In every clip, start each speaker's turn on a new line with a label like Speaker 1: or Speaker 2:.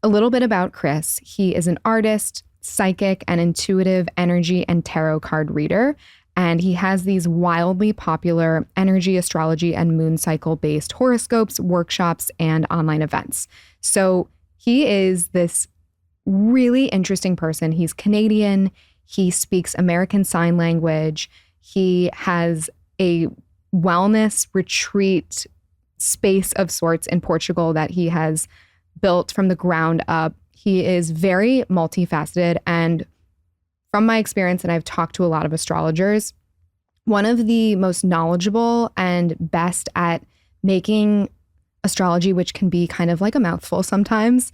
Speaker 1: a little bit about Chris. He is an artist, psychic, and intuitive energy and tarot card reader. And he has these wildly popular energy, astrology, and moon cycle based horoscopes, workshops, and online events. So he is this really interesting person. He's Canadian. He speaks American Sign Language. He has a wellness retreat space of sorts in Portugal that he has built from the ground up. He is very multifaceted. And from my experience, and I've talked to a lot of astrologers, one of the most knowledgeable and best at making astrology, which can be kind of like a mouthful sometimes,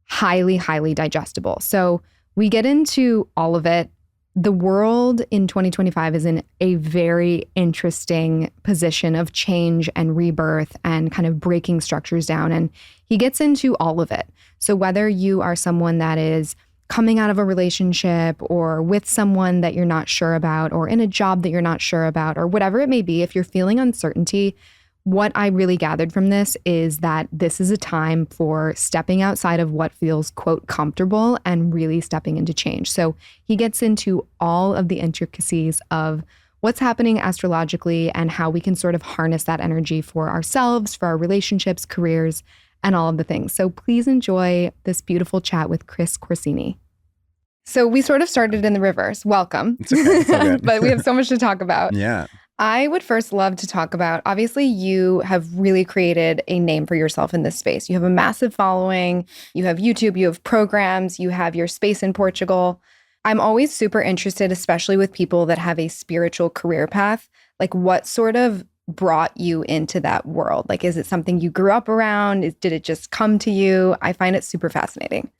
Speaker 1: highly, highly digestible. So we get into all of it. The world in 2025 is in a very interesting position of change and rebirth and kind of breaking structures down. And he gets into all of it. So whether you are someone that is coming out of a relationship or with someone that you're not sure about or in a job that you're not sure about or whatever it may be, if you're feeling uncertainty, what I really gathered from this is that this is a time for stepping outside of what feels, quote, comfortable and really stepping into change. So he gets into all of the intricacies of what's happening astrologically and how we can sort of harness that energy for ourselves, for our relationships, careers, and all of the things. So please enjoy this beautiful chat with Chris Corsini. So we sort of started in the reverse. Welcome.
Speaker 2: It's okay. It's all good.
Speaker 1: But we have so much to talk about.
Speaker 2: Yeah.
Speaker 1: I would first love to talk about, obviously, you have really created a name for yourself in this space. You have a massive following. You have YouTube, you have programs, you have your space in Portugal. I'm always super interested, especially with people that have a spiritual career path, like what sort of brought you into that world? Like, is it something you grew up around? Did it just come to you? I find it super fascinating.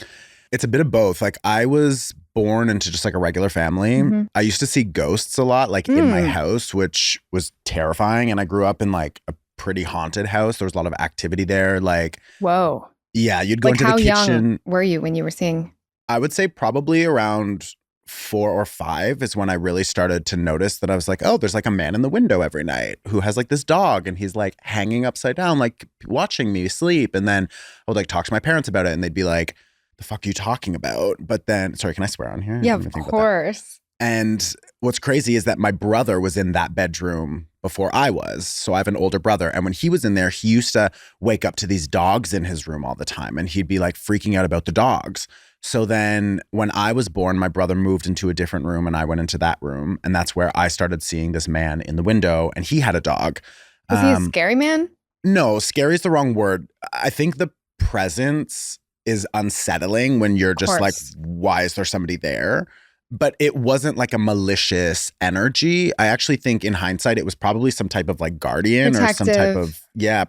Speaker 2: It's a bit of both. Like I was born into just like a regular family.
Speaker 1: Mm-hmm.
Speaker 2: I used to see ghosts a lot, like in my house, which was terrifying. And I grew up in like a pretty haunted house. There was a lot of activity there. Like,
Speaker 1: whoa.
Speaker 2: Yeah, you'd go
Speaker 1: Like
Speaker 2: into the kitchen.
Speaker 1: How young were you when you were seeing?
Speaker 2: I would say probably around 4 or 5 is when I really started to notice that I was like, oh, there's like a man in the window every night who has like this dog and he's like hanging upside down, like watching me sleep. And then I would like talk to my parents about it and they'd be like, the fuck are you talking about? But then, sorry, can I swear on here?
Speaker 1: Yeah, of course.
Speaker 2: And what's crazy is that my brother was in that bedroom before I was. So I have an older brother. And when he was in there, he used to wake up to these dogs in his room all the time. And he'd be like freaking out about the dogs. So then when I was born, my brother moved into a different room and I went into that room. And that's where I started seeing this man in the window and he had a dog.
Speaker 1: Was he a scary man?
Speaker 2: No, scary is the wrong word. I think the presence is unsettling when you're just like, why is there somebody there? But it wasn't like a malicious energy. I actually think in hindsight, it was probably some type of like guardian or some type of,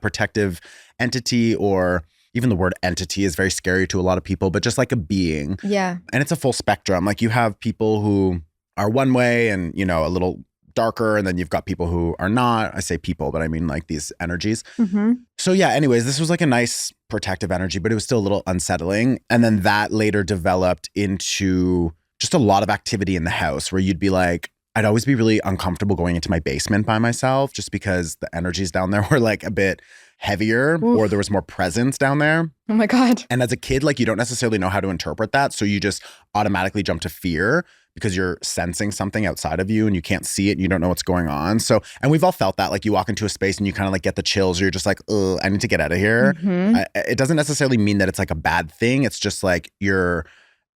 Speaker 2: protective entity, or even the word entity is very scary to a lot of people, but just like a being.
Speaker 1: Yeah.
Speaker 2: And it's a full spectrum. Like you have people who are one way and, you know, a little darker, and then you've got people who are not. I say people, but I mean like these energies.
Speaker 1: Mm-hmm.
Speaker 2: So yeah, anyways, this was like a nice protective energy, but it was still a little unsettling. And then that later developed into just a lot of activity in the house where you'd be like, I'd always be really uncomfortable going into my basement by myself just because the energies down there were like a bit heavier. Oof. Or there was more presence down there.
Speaker 1: Oh my God.
Speaker 2: And as a kid, like you don't necessarily know how to interpret that. So you just automatically jump to fear because you're sensing something outside of you and you can't see it and you don't know what's going on. So, and we've all felt that, like you walk into a space and you kind of like get the chills or you're just like, ugh, I need to get out of here.
Speaker 1: Mm-hmm.
Speaker 2: It doesn't necessarily mean that it's like a bad thing. It's just like your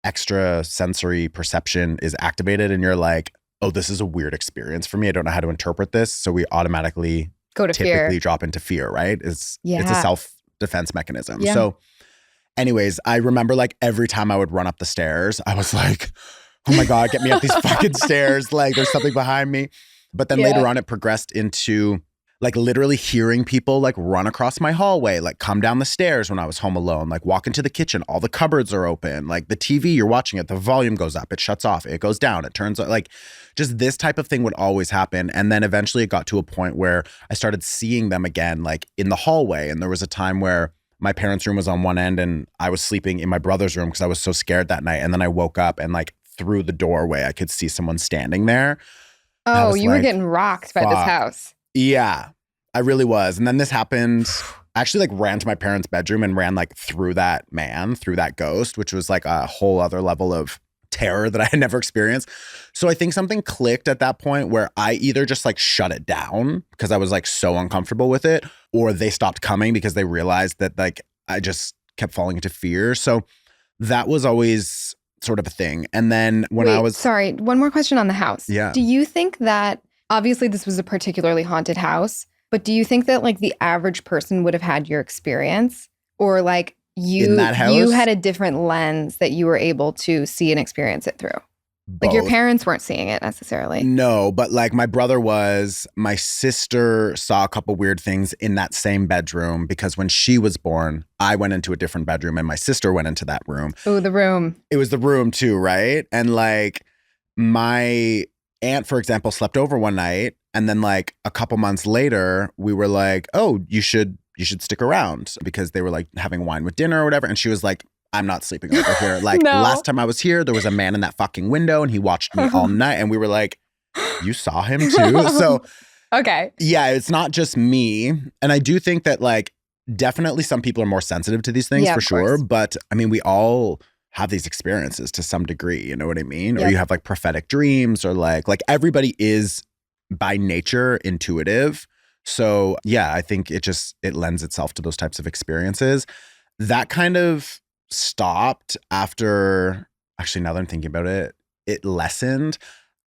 Speaker 2: extra sensory perception is activated and you're like, oh, this is a weird experience for me. I don't know how to interpret this. So we automatically typically drop into fear, right? It's a self-defense mechanism. Yeah. So anyways, I remember like every time I would run up the stairs, I was like, oh my God, get me up these fucking stairs. Like there's something behind me. But then later on, it progressed into like literally hearing people like run across my hallway, like come down the stairs when I was home alone, like walk into the kitchen, all the cupboards are open, like the TV, you're watching it, the volume goes up, it shuts off, it goes down, it turns on, like just this type of thing would always happen. And then eventually it got to a point where I started seeing them again, like in the hallway. And there was a time where my parents' room was on one end and I was sleeping in my brother's room because I was so scared that night. And then I woke up and like through the doorway, I could see someone standing there.
Speaker 1: Oh, you were getting rocked by this house.
Speaker 2: Yeah, I really was. And then this happened I actually like ran to my parents' bedroom and ran like through that ghost, which was like a whole other level of terror that I had never experienced. So I think something clicked at that point where I either just like shut it down because I was like so uncomfortable with it, or they stopped coming because they realized that like I just kept falling into fear. So that was always sort of a thing. And then when I was
Speaker 1: sorry, one more question on the house.
Speaker 2: Yeah.
Speaker 1: Do you think that obviously this was a particularly haunted house, but do you think that like the average person would have had your experience, or like
Speaker 2: in that house,
Speaker 1: you had a different lens that you were able to see and experience it through?
Speaker 2: both.
Speaker 1: Like your parents weren't seeing it necessarily.
Speaker 2: No, but like my brother was. My sister saw a couple weird things in that same bedroom because when she was born, I went into a different bedroom and my sister went into that room.
Speaker 1: Oh, the room.
Speaker 2: It was the room too, right? And like my aunt, for example, slept over one night, and then like a couple months later, we were like, "Oh, you should stick around," because they were like having wine with dinner or whatever. And she was like, "I'm not sleeping over here. Like
Speaker 1: No.
Speaker 2: last time I was here, there was a man in that fucking window and he watched me all night." And we were like, "You saw him too?" So
Speaker 1: Okay.
Speaker 2: yeah, it's not just me. And I do think that like definitely some people are more sensitive to these things,
Speaker 1: Yeah,
Speaker 2: for
Speaker 1: of
Speaker 2: sure.
Speaker 1: course.
Speaker 2: But I mean, we all have these experiences to some degree, you know what I mean? Or
Speaker 1: Yep.
Speaker 2: you have like prophetic dreams, or like everybody is by nature intuitive. So yeah, I think it lends itself to those types of experiences. That kind of stopped after, actually now that I'm thinking about it, it lessened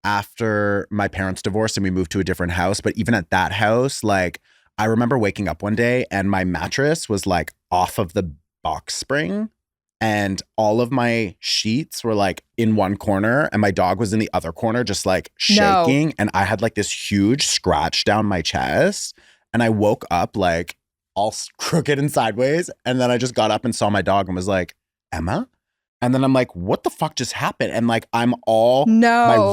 Speaker 2: after my parents divorced and we moved to a different house. But even at that house, like I remember waking up one day and my mattress was like off of the box spring, and all of my sheets were like in one corner and my dog was in the other corner just like shaking. And I had like this huge scratch down my chest, and I woke up like all crooked and sideways. And then I just got up and saw my dog and was like, "Emma?" And then I'm like, "What the fuck just happened?" And like, my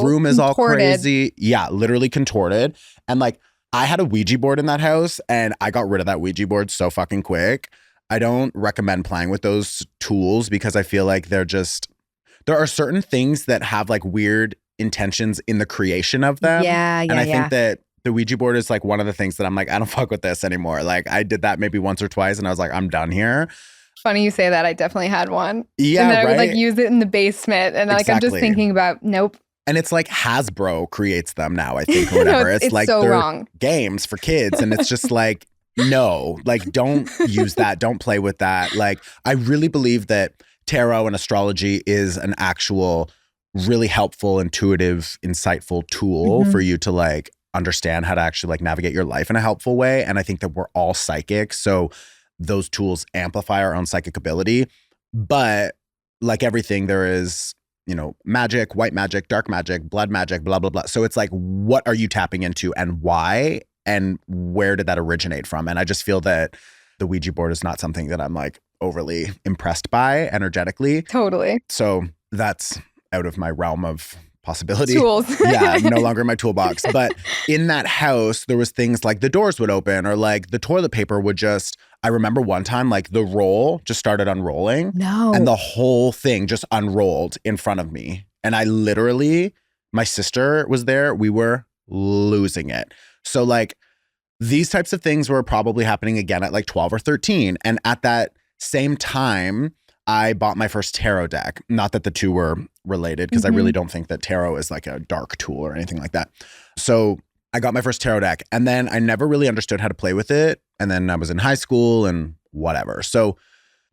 Speaker 2: room is all crazy. Yeah, literally contorted. And like, I had a Ouija board in that house and I got rid of that Ouija board so fucking quick. I don't recommend playing with those tools because I feel like there are certain things that have like weird intentions in the creation of them.
Speaker 1: Yeah,
Speaker 2: and I think that the Ouija board is like one of the things that I'm like, I don't fuck with this anymore. Like I did that maybe once or twice and I was like, I'm done here.
Speaker 1: Funny you say that. I definitely had one.
Speaker 2: Yeah,
Speaker 1: and then I would
Speaker 2: right?
Speaker 1: like use it in the basement, and like I'm just
Speaker 2: Exactly.
Speaker 1: thinking about nope.
Speaker 2: And it's like Hasbro creates them now, I think, or whatever.
Speaker 1: No, it's
Speaker 2: like
Speaker 1: so
Speaker 2: they're
Speaker 1: wrong.
Speaker 2: games for kids. And it's just like, no, like don't use that. Don't play with that. Like I really believe that tarot and astrology is an actual really helpful, intuitive, insightful tool for you to like understand how to actually like navigate your life in a helpful way. And I think that we're all psychic. So those tools amplify our own psychic ability. But like everything, there is, you know, magic, white magic, dark magic, blood magic, blah, blah, blah. So it's like, what are you tapping into and why? And where did that originate from? And I just feel that the Ouija board is not something that I'm like overly impressed by energetically.
Speaker 1: Totally.
Speaker 2: So that's out of my realm of possibility.
Speaker 1: Tools.
Speaker 2: Yeah, no longer in my toolbox. But in that house, there was things like the doors would open, or like the toilet paper would just, I remember one time like the roll just started unrolling.
Speaker 1: No.
Speaker 2: And the whole thing just unrolled in front of me. And I literally, my sister was there. We were losing it. So like these types of things were probably happening again at like 12 or 13. And at that same time, I bought my first tarot deck. Not that the two were related, because I really don't think that tarot is like a dark tool or anything like that. So I got my first tarot deck, and then I never really understood how to play with it. And then I was in high school and whatever. So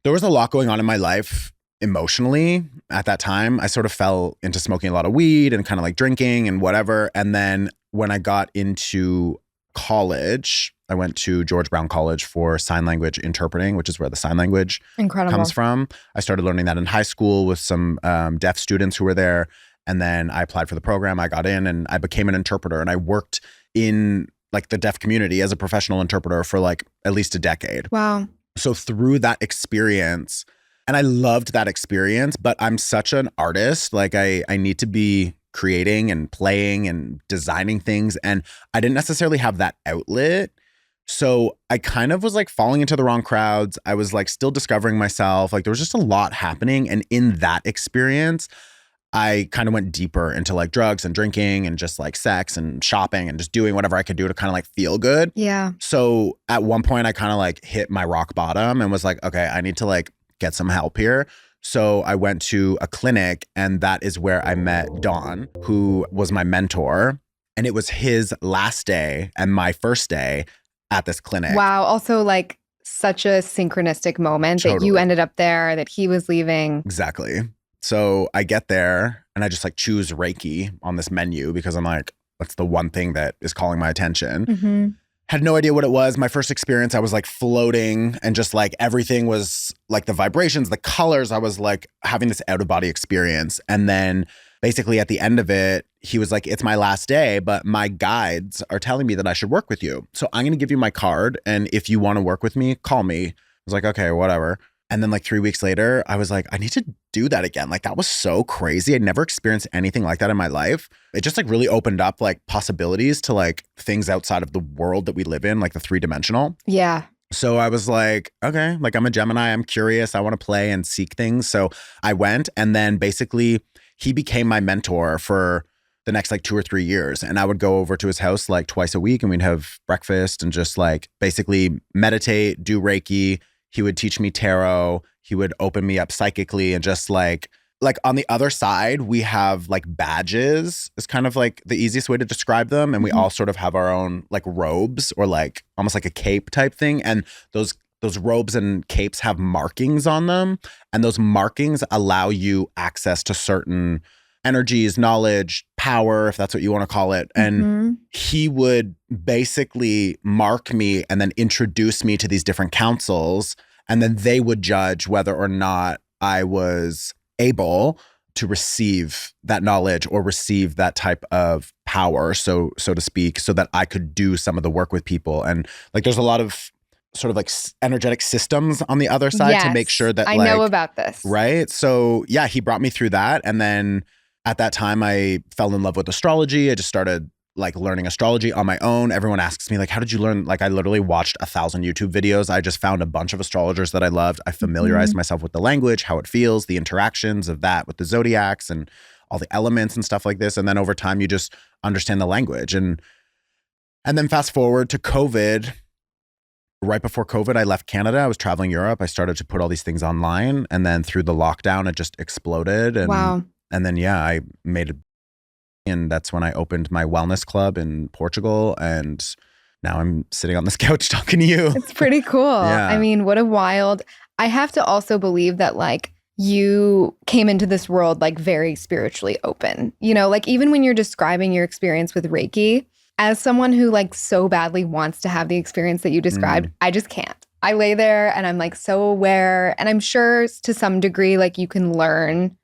Speaker 2: there was a lot going on in my life emotionally at that time. I sort of fell into smoking a lot of weed and kind of like drinking and whatever. And then when I got into college, I went to George Brown College for sign language interpreting, which is where the sign language comes from. I started learning that in high school with some deaf students who were there. And then I applied for the program. I got in and I became an interpreter. And I worked in like the deaf community as a professional interpreter for like at least a decade.
Speaker 1: Wow.
Speaker 2: So through that experience, and I loved that experience, but I'm such an artist. Like I need to be creating and playing and designing things. And I didn't necessarily have that outlet. So I kind of was like falling into the wrong crowds. I was like still discovering myself. Like there was just a lot happening. And in that experience, I kind of went deeper into like drugs and drinking and just like sex and shopping and just doing whatever I could do to kind of like feel good.
Speaker 1: Yeah.
Speaker 2: So at one point I kind of like hit my rock bottom and was like, okay, I need to like get some help here. So I went to a clinic, and that is where I met Don, who was my mentor. And it was his last day and my first day at this clinic.
Speaker 1: Wow. Also, like, such a synchronistic moment that you
Speaker 2: Totally.
Speaker 1: ended up there, that he was leaving.
Speaker 2: Exactly. So I get there and I just like choose Reiki on this menu because I'm like, that's the one thing that is calling my attention.
Speaker 1: Mm-hmm.
Speaker 2: Had no idea what it was. My first experience, I was like floating and just like everything was like the vibrations, the colors. I was like having this out of body experience. And then basically at the end of it, he was like, it's my last day, but my guides are telling me that I should work with you. So I'm going to give you my card. And if you want to work with me, call me. I was like, okay, whatever. And then like 3 weeks later, I was like, I need to do that again. Like that was so crazy. I'd never experienced anything like that in my life. It just like really opened up like possibilities to like things outside of the world that we live in, like the 3-dimensional.
Speaker 1: Yeah.
Speaker 2: So I was like, okay, like I'm a Gemini. I'm curious. I want to play and seek things. So I went, and then basically he became my mentor for the next like 2 or 3 years. And I would go over to his house like twice a week, and we'd have breakfast and just like basically meditate, do Reiki. He would teach me tarot. He would open me up psychically, and just like on the other side, we have like badges is kind of like the easiest way to describe them. And we all sort of have our own like robes, or like almost like a cape type thing. And those robes and capes have markings on them. And those markings allow you access to certain energies, knowledge, power, if that's what you want to call it. And he would basically mark me and then introduce me to these different councils. And then they would judge whether or not I was able to receive that knowledge or receive that type of power, so to speak, so that I could do some of the work with people. And like, there's a lot of sort of like energetic systems on the other side to make sure that
Speaker 1: I know about this.
Speaker 2: Right. So yeah, he brought me through that. And then at that time I fell in love with astrology. I just started like learning astrology on my own. Everyone asks me like, how did you learn? Like I literally watched 1,000 YouTube videos. I just found a bunch of astrologers that I loved. I familiarized myself with the language, how it feels, the interactions of that with the zodiacs and all the elements and stuff like this. And then over time you just understand the language. And then fast forward to COVID. Right before COVID, I left Canada. I was traveling Europe. I started to put all these things online. And then through the lockdown, it just exploded. And,
Speaker 1: wow.
Speaker 2: And then, yeah, I made it. And that's when I opened my wellness club in Portugal. And now I'm sitting on this couch talking to you.
Speaker 1: It's pretty cool.
Speaker 2: Yeah.
Speaker 1: I mean, what a wild. I have to also believe that like you came into this world like very spiritually open. You know, like even when you're describing your experience with Reiki, as someone who like so badly wants to have the experience that you described, I just can't. I lay there and I'm like so aware, and I'm sure to some degree like you can learn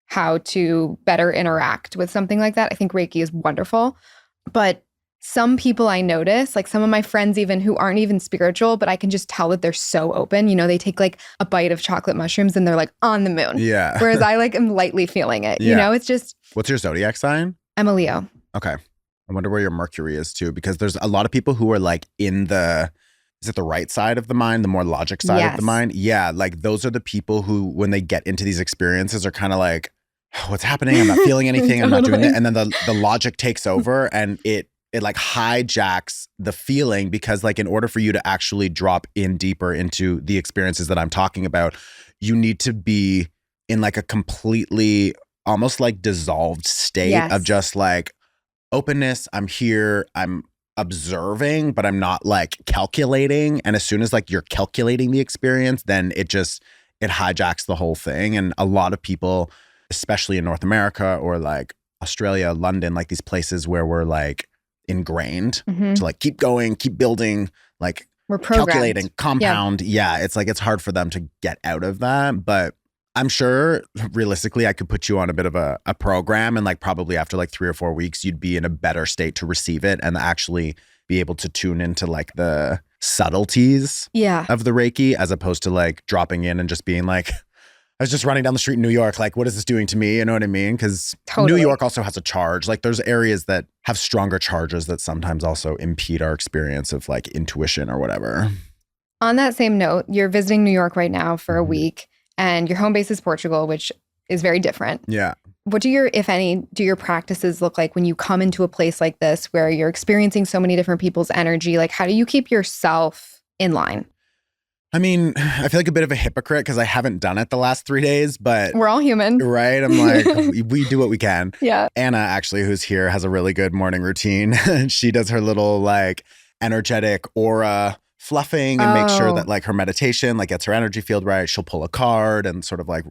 Speaker 1: how to better interact with something like that. I think Reiki is wonderful. But some people I notice, like some of my friends even who aren't even spiritual, but I can just tell that they're so open. You know, they take like a bite of chocolate mushrooms and they're like on the moon.
Speaker 2: Yeah.
Speaker 1: Whereas I like am lightly feeling it.
Speaker 2: Yeah.
Speaker 1: You know, it's just.
Speaker 2: What's your zodiac sign?
Speaker 1: I'm a Leo.
Speaker 2: Okay. I wonder where your Mercury is too, because there's a lot of people who are like in the, is it the right side of the mind, the more logic side of the mind? Yeah. Like those are the people who, when they get into these experiences, are kind of like, what's happening? I'm not feeling anything. I'm not doing it. And then the logic takes over, and it like hijacks the feeling, because like in order for you to actually drop in deeper into the experiences that I'm talking about, you need to be in like a completely almost like dissolved state of just like openness. I'm here. I'm observing, but I'm not like calculating. And as soon as like you're calculating the experience, then it hijacks the whole thing. And a lot of people, especially in North America or like Australia, London, like these places where we're like ingrained to like keep going, keep building, like
Speaker 1: we're programmed.
Speaker 2: Calculating, compound. Yeah. It's like, it's hard for them to get out of that. But I'm sure realistically I could put you on a bit of a program, and like probably after like 3 or 4 weeks, you'd be in a better state to receive it and actually be able to tune into like the subtleties of the Reiki, as opposed to like dropping in and just being like, I was just running down the street in New York. Like, what is this doing to me? You know what I mean? Because New York also has a charge. Like there's areas that have stronger charges that sometimes also impede our experience of like intuition or whatever.
Speaker 1: On that same note, you're visiting New York right now for a week, and your home base is Portugal, which is very different.
Speaker 2: Yeah.
Speaker 1: What do your, if any, do your practices look like when you come into a place like this where you're experiencing so many different people's energy? Like, how do you keep yourself in line?
Speaker 2: I mean, I feel like a bit of a hypocrite because I haven't done it the last 3 days, but
Speaker 1: we're all human.
Speaker 2: right? I'm like, we do what we can.
Speaker 1: Yeah.
Speaker 2: Anna, actually, who's here, has a really good morning routine. She does her little like energetic aura fluffing and make sure that like her meditation like gets her energy field right. She'll pull a card and sort of like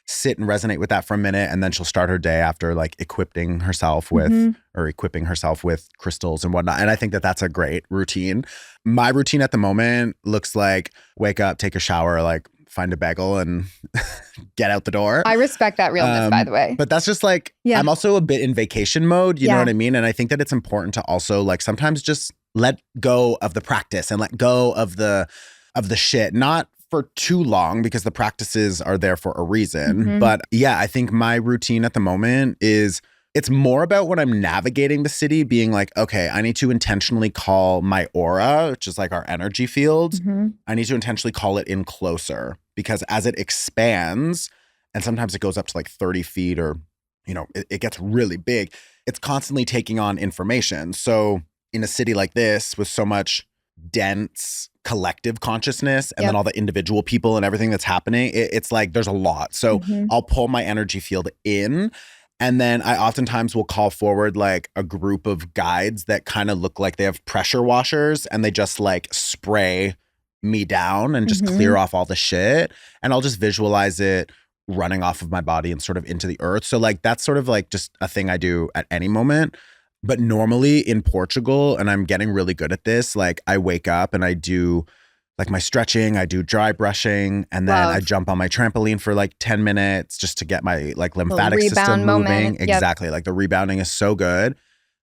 Speaker 2: sit and resonate with that for a minute, and then she'll start her day after like equipping herself with crystals and whatnot. And I think that that's a great routine. My routine at the moment looks like wake up, take a shower, like find a bagel and get out the door.
Speaker 1: I respect that realness, by the way.
Speaker 2: But that's just like, I'm also a bit in vacation mode, you know what I mean? And I think that it's important to also like sometimes just let go of the practice and let go of the shit, not for too long because the practices are there for a reason. But yeah, I think my routine at the moment is it's more about when I'm navigating the city being like, okay, I need to intentionally call my aura, which is like our energy field. I need to intentionally call it in closer because as it expands, and sometimes it goes up to like 30 feet or, you know, it gets really big. It's constantly taking on information. So in a city like this with so much dense collective consciousness and then all the individual people and everything that's happening, it's like there's a lot. So I'll pull my energy field in, and then I oftentimes will call forward like a group of guides that kind of look like they have pressure washers and they just like spray me down and just clear off all the shit. And I'll just visualize it running off of my body and sort of into the earth. So like that's sort of like just a thing I do at any moment. But normally in Portugal, and I'm getting really good at this, like I wake up and I do like my stretching, I do dry brushing, and then I jump on my trampoline for like 10 minutes just to get my like lymphatic system moving. Exactly. Like the rebounding is so good.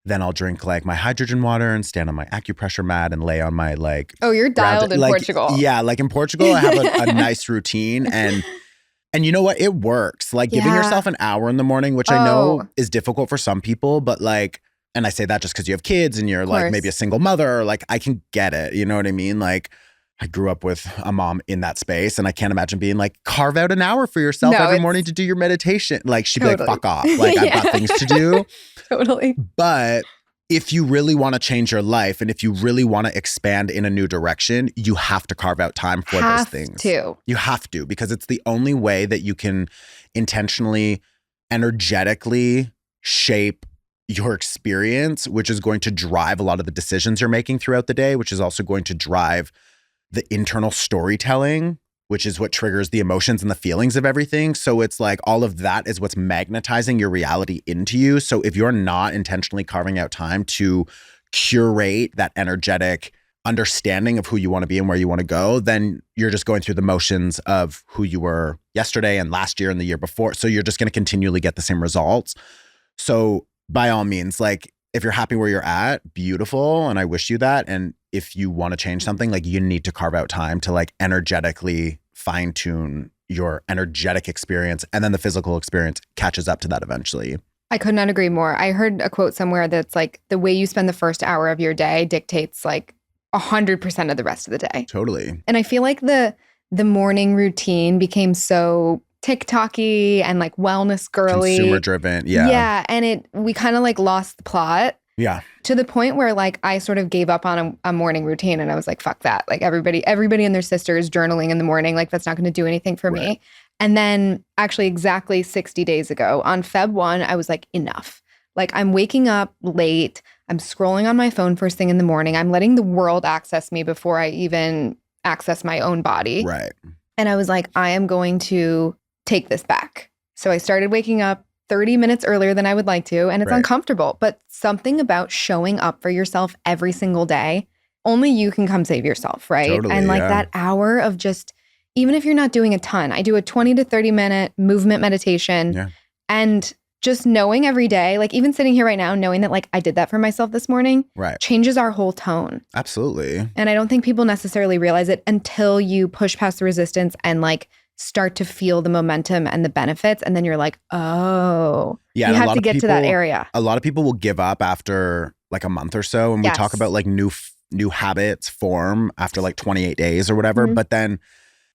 Speaker 2: Then I'll drink like my hydrogen water and stand on my acupressure mat and lay on my like.
Speaker 1: Oh, you're dialed in Portugal.
Speaker 2: Yeah. Like in Portugal, I have a nice routine and you know what? It works. Like giving yourself an hour in the morning, which I know is difficult for some people, but like, and I say that just because you have kids and you're like maybe a single mother, or like I can get it. You know what I mean? Like I grew up with a mom in that space and I can't imagine being like, carve out an hour for yourself every morning to do your meditation. Like she'd be like, fuck off. Like I've got things to do. But if you really want to change your life and if you really want to expand in a new direction, you have to carve out time for those things. You have to, because it's the only way that you can intentionally, energetically shape your experience, which is going to drive a lot of the decisions you're making throughout the day, which is also going to drive the internal storytelling, which is what triggers the emotions and the feelings of everything. So it's like all of that is what's magnetizing your reality into you. So if you're not intentionally carving out time to curate that energetic understanding of who you want to be and where you want to go, then you're just going through the motions of who you were yesterday and last year and the year before. So you're just going to continually get the same results. So by all means, like if you're happy where you're at, beautiful. And I wish you that. And if you want to change something, like you need to carve out time to like energetically fine tune your energetic experience. And then the physical experience catches up to that eventually.
Speaker 1: I could not agree more. I heard a quote somewhere that's like the way you spend the first hour of your day dictates like 100% of the rest of the day.
Speaker 2: Totally.
Speaker 1: And I feel like the morning routine became so TikTok-y and like wellness girly.
Speaker 2: Consumer driven. Yeah.
Speaker 1: Yeah. And we kind of like lost the plot.
Speaker 2: Yeah.
Speaker 1: To the point where like I sort of gave up on a morning routine and I was like, fuck that. Like everybody and their sister is journaling in the morning. Like that's not going to do anything for me. And then actually exactly 60 days ago on Feb 1, I was like, enough. Like I'm waking up late. I'm scrolling on my phone first thing in the morning. I'm letting the world access me before I even access my own body.
Speaker 2: Right.
Speaker 1: And I was like, I am going to take this back. So I started waking up 30 minutes earlier than I would like to, and it's uncomfortable. But something about showing up for yourself every single day, only you can come save yourself, right?
Speaker 2: Totally,
Speaker 1: and like that hour of just, even if you're not doing a ton, I do a 20 to 30 minute movement meditation. And just knowing every day, like even sitting here right now, knowing that like I did that for myself this morning, changes our whole tone.
Speaker 2: Absolutely.
Speaker 1: And I don't think people necessarily realize it until you push past the resistance and like start to feel the momentum and the benefits. And then you're like, oh, you have to get to that area.
Speaker 2: A lot of people will give up after like a month or so. And we talk about like new habits form after like 28 days or whatever. But then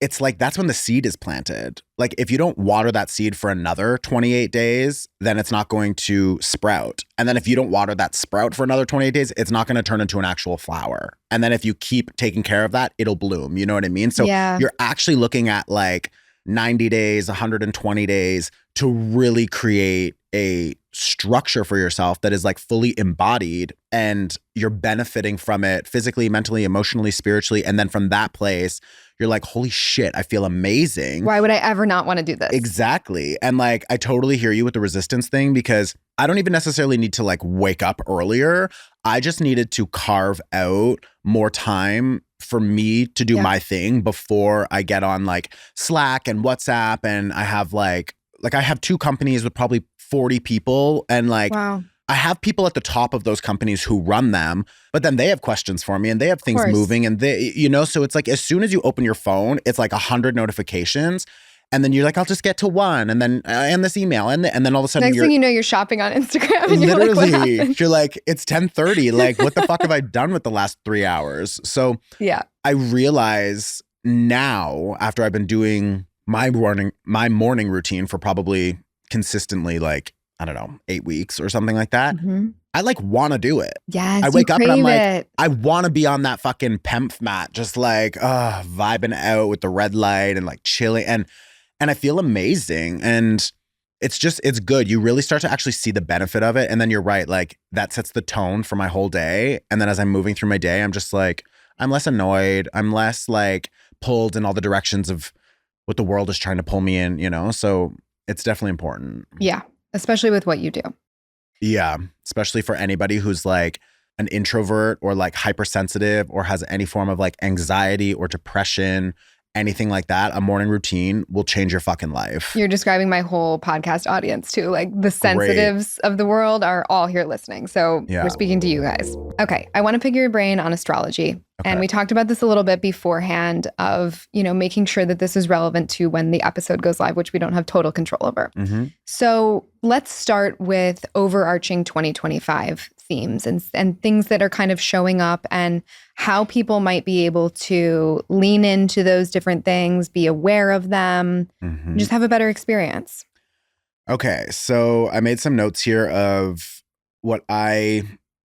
Speaker 2: it's like that's when the seed is planted. Like if you don't water that seed for another 28 days, then it's not going to sprout. And then if you don't water that sprout for another 28 days, it's not going to turn into an actual flower. And then if you keep taking care of that, it'll bloom. You know what I mean? So you're actually looking at like 90 days, 120 days to really create a structure for yourself that is like fully embodied, and you're benefiting from it physically, mentally, emotionally, spiritually. And then from that place, you're like, holy shit, I feel amazing.
Speaker 1: Why would I ever not want to do this?
Speaker 2: Exactly. And like, I totally hear you with the resistance thing, because I don't even necessarily need to like wake up earlier. I just needed to carve out more time for me to do my thing before I get on like Slack and WhatsApp. And I have like I have 2 companies with probably 40 people, and like, I have people at the top of those companies who run them, but then they have questions for me and they have things moving, and they, you know, so it's like, as soon as you open your phone, it's like 100 notifications. And then you're like, I'll just get to one, and then and this email, and then all of a sudden,
Speaker 1: next thing you know, you're shopping on Instagram. And
Speaker 2: literally, you're like, it's 10:30. Like, what the fuck have I done with the last 3 hours? So I realize now, after I've been doing my morning routine for probably consistently like, I don't know, 8 weeks or something like that. I like want to do it.
Speaker 1: Yes,
Speaker 2: I wake up and I'm like, I want to be on that fucking PEMF mat, just like vibing out with the red light and like chilling, and I feel amazing. And it's good. You really start to actually see the benefit of it. And then you're right, like that sets the tone for my whole day. And then as I'm moving through my day, I'm just like, I'm less annoyed. I'm less like pulled in all the directions of what the world is trying to pull me in, you know? So it's definitely important.
Speaker 1: Yeah. Especially with what you do.
Speaker 2: Yeah. Especially for anybody who's like an introvert or like hypersensitive or has any form of like anxiety or depression, anything like that. A morning routine will change your fucking life.
Speaker 1: You're describing my whole podcast audience too. Like the sensitives of the world are all here listening. So we're speaking to you guys. Okay. I want to pick your brain on astrology. And we talked about this a little bit beforehand of, you know, making sure that this is relevant to when the episode goes live, which we don't have total control over. So let's start with overarching 2025 themes and things that are kind of showing up, and how people might be able to lean into those different things, be aware of them, just have a better experience.
Speaker 2: Okay. So I made some notes here of what I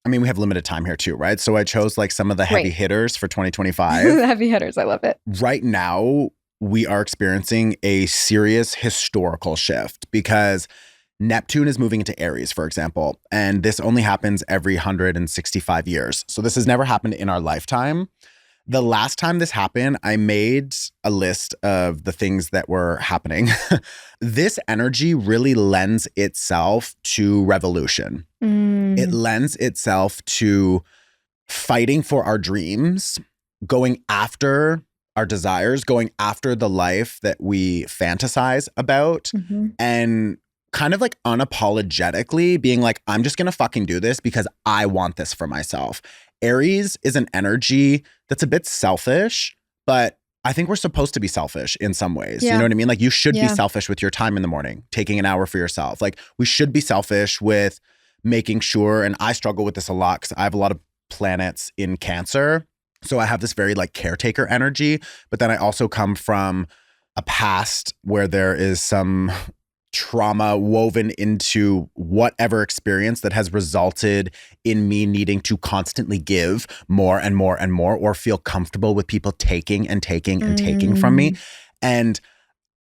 Speaker 2: mean, we have limited time here too, right? So I chose like some of the heavy hitters for 2025.
Speaker 1: The heavy hitters. I love it.
Speaker 2: Right now, we are experiencing a serious historical shift because Neptune is moving into Aries, for example. And this only happens every 165 years. So this has never happened in our lifetime. The last time this happened, I made a list of the things that were happening. This energy really lends itself to revolution. It lends itself to fighting for our dreams, going after our desires, going after the life that we fantasize about, and kind of like unapologetically being like, I'm just going to fucking do this because I want this for myself. Aries is an energy that's a bit selfish, but I think we're supposed to be selfish in some ways. You know what I mean? Like you should be selfish with your time in the morning, taking an hour for yourself. Like we should be selfish with making sure, and I struggle with this a lot because I have a lot of planets in Cancer. So I have this very like caretaker energy, but then I also come from a past where there is some trauma woven into whatever experience that has resulted in me needing to constantly give more and more and more, or feel comfortable with people taking and taking and taking from me. And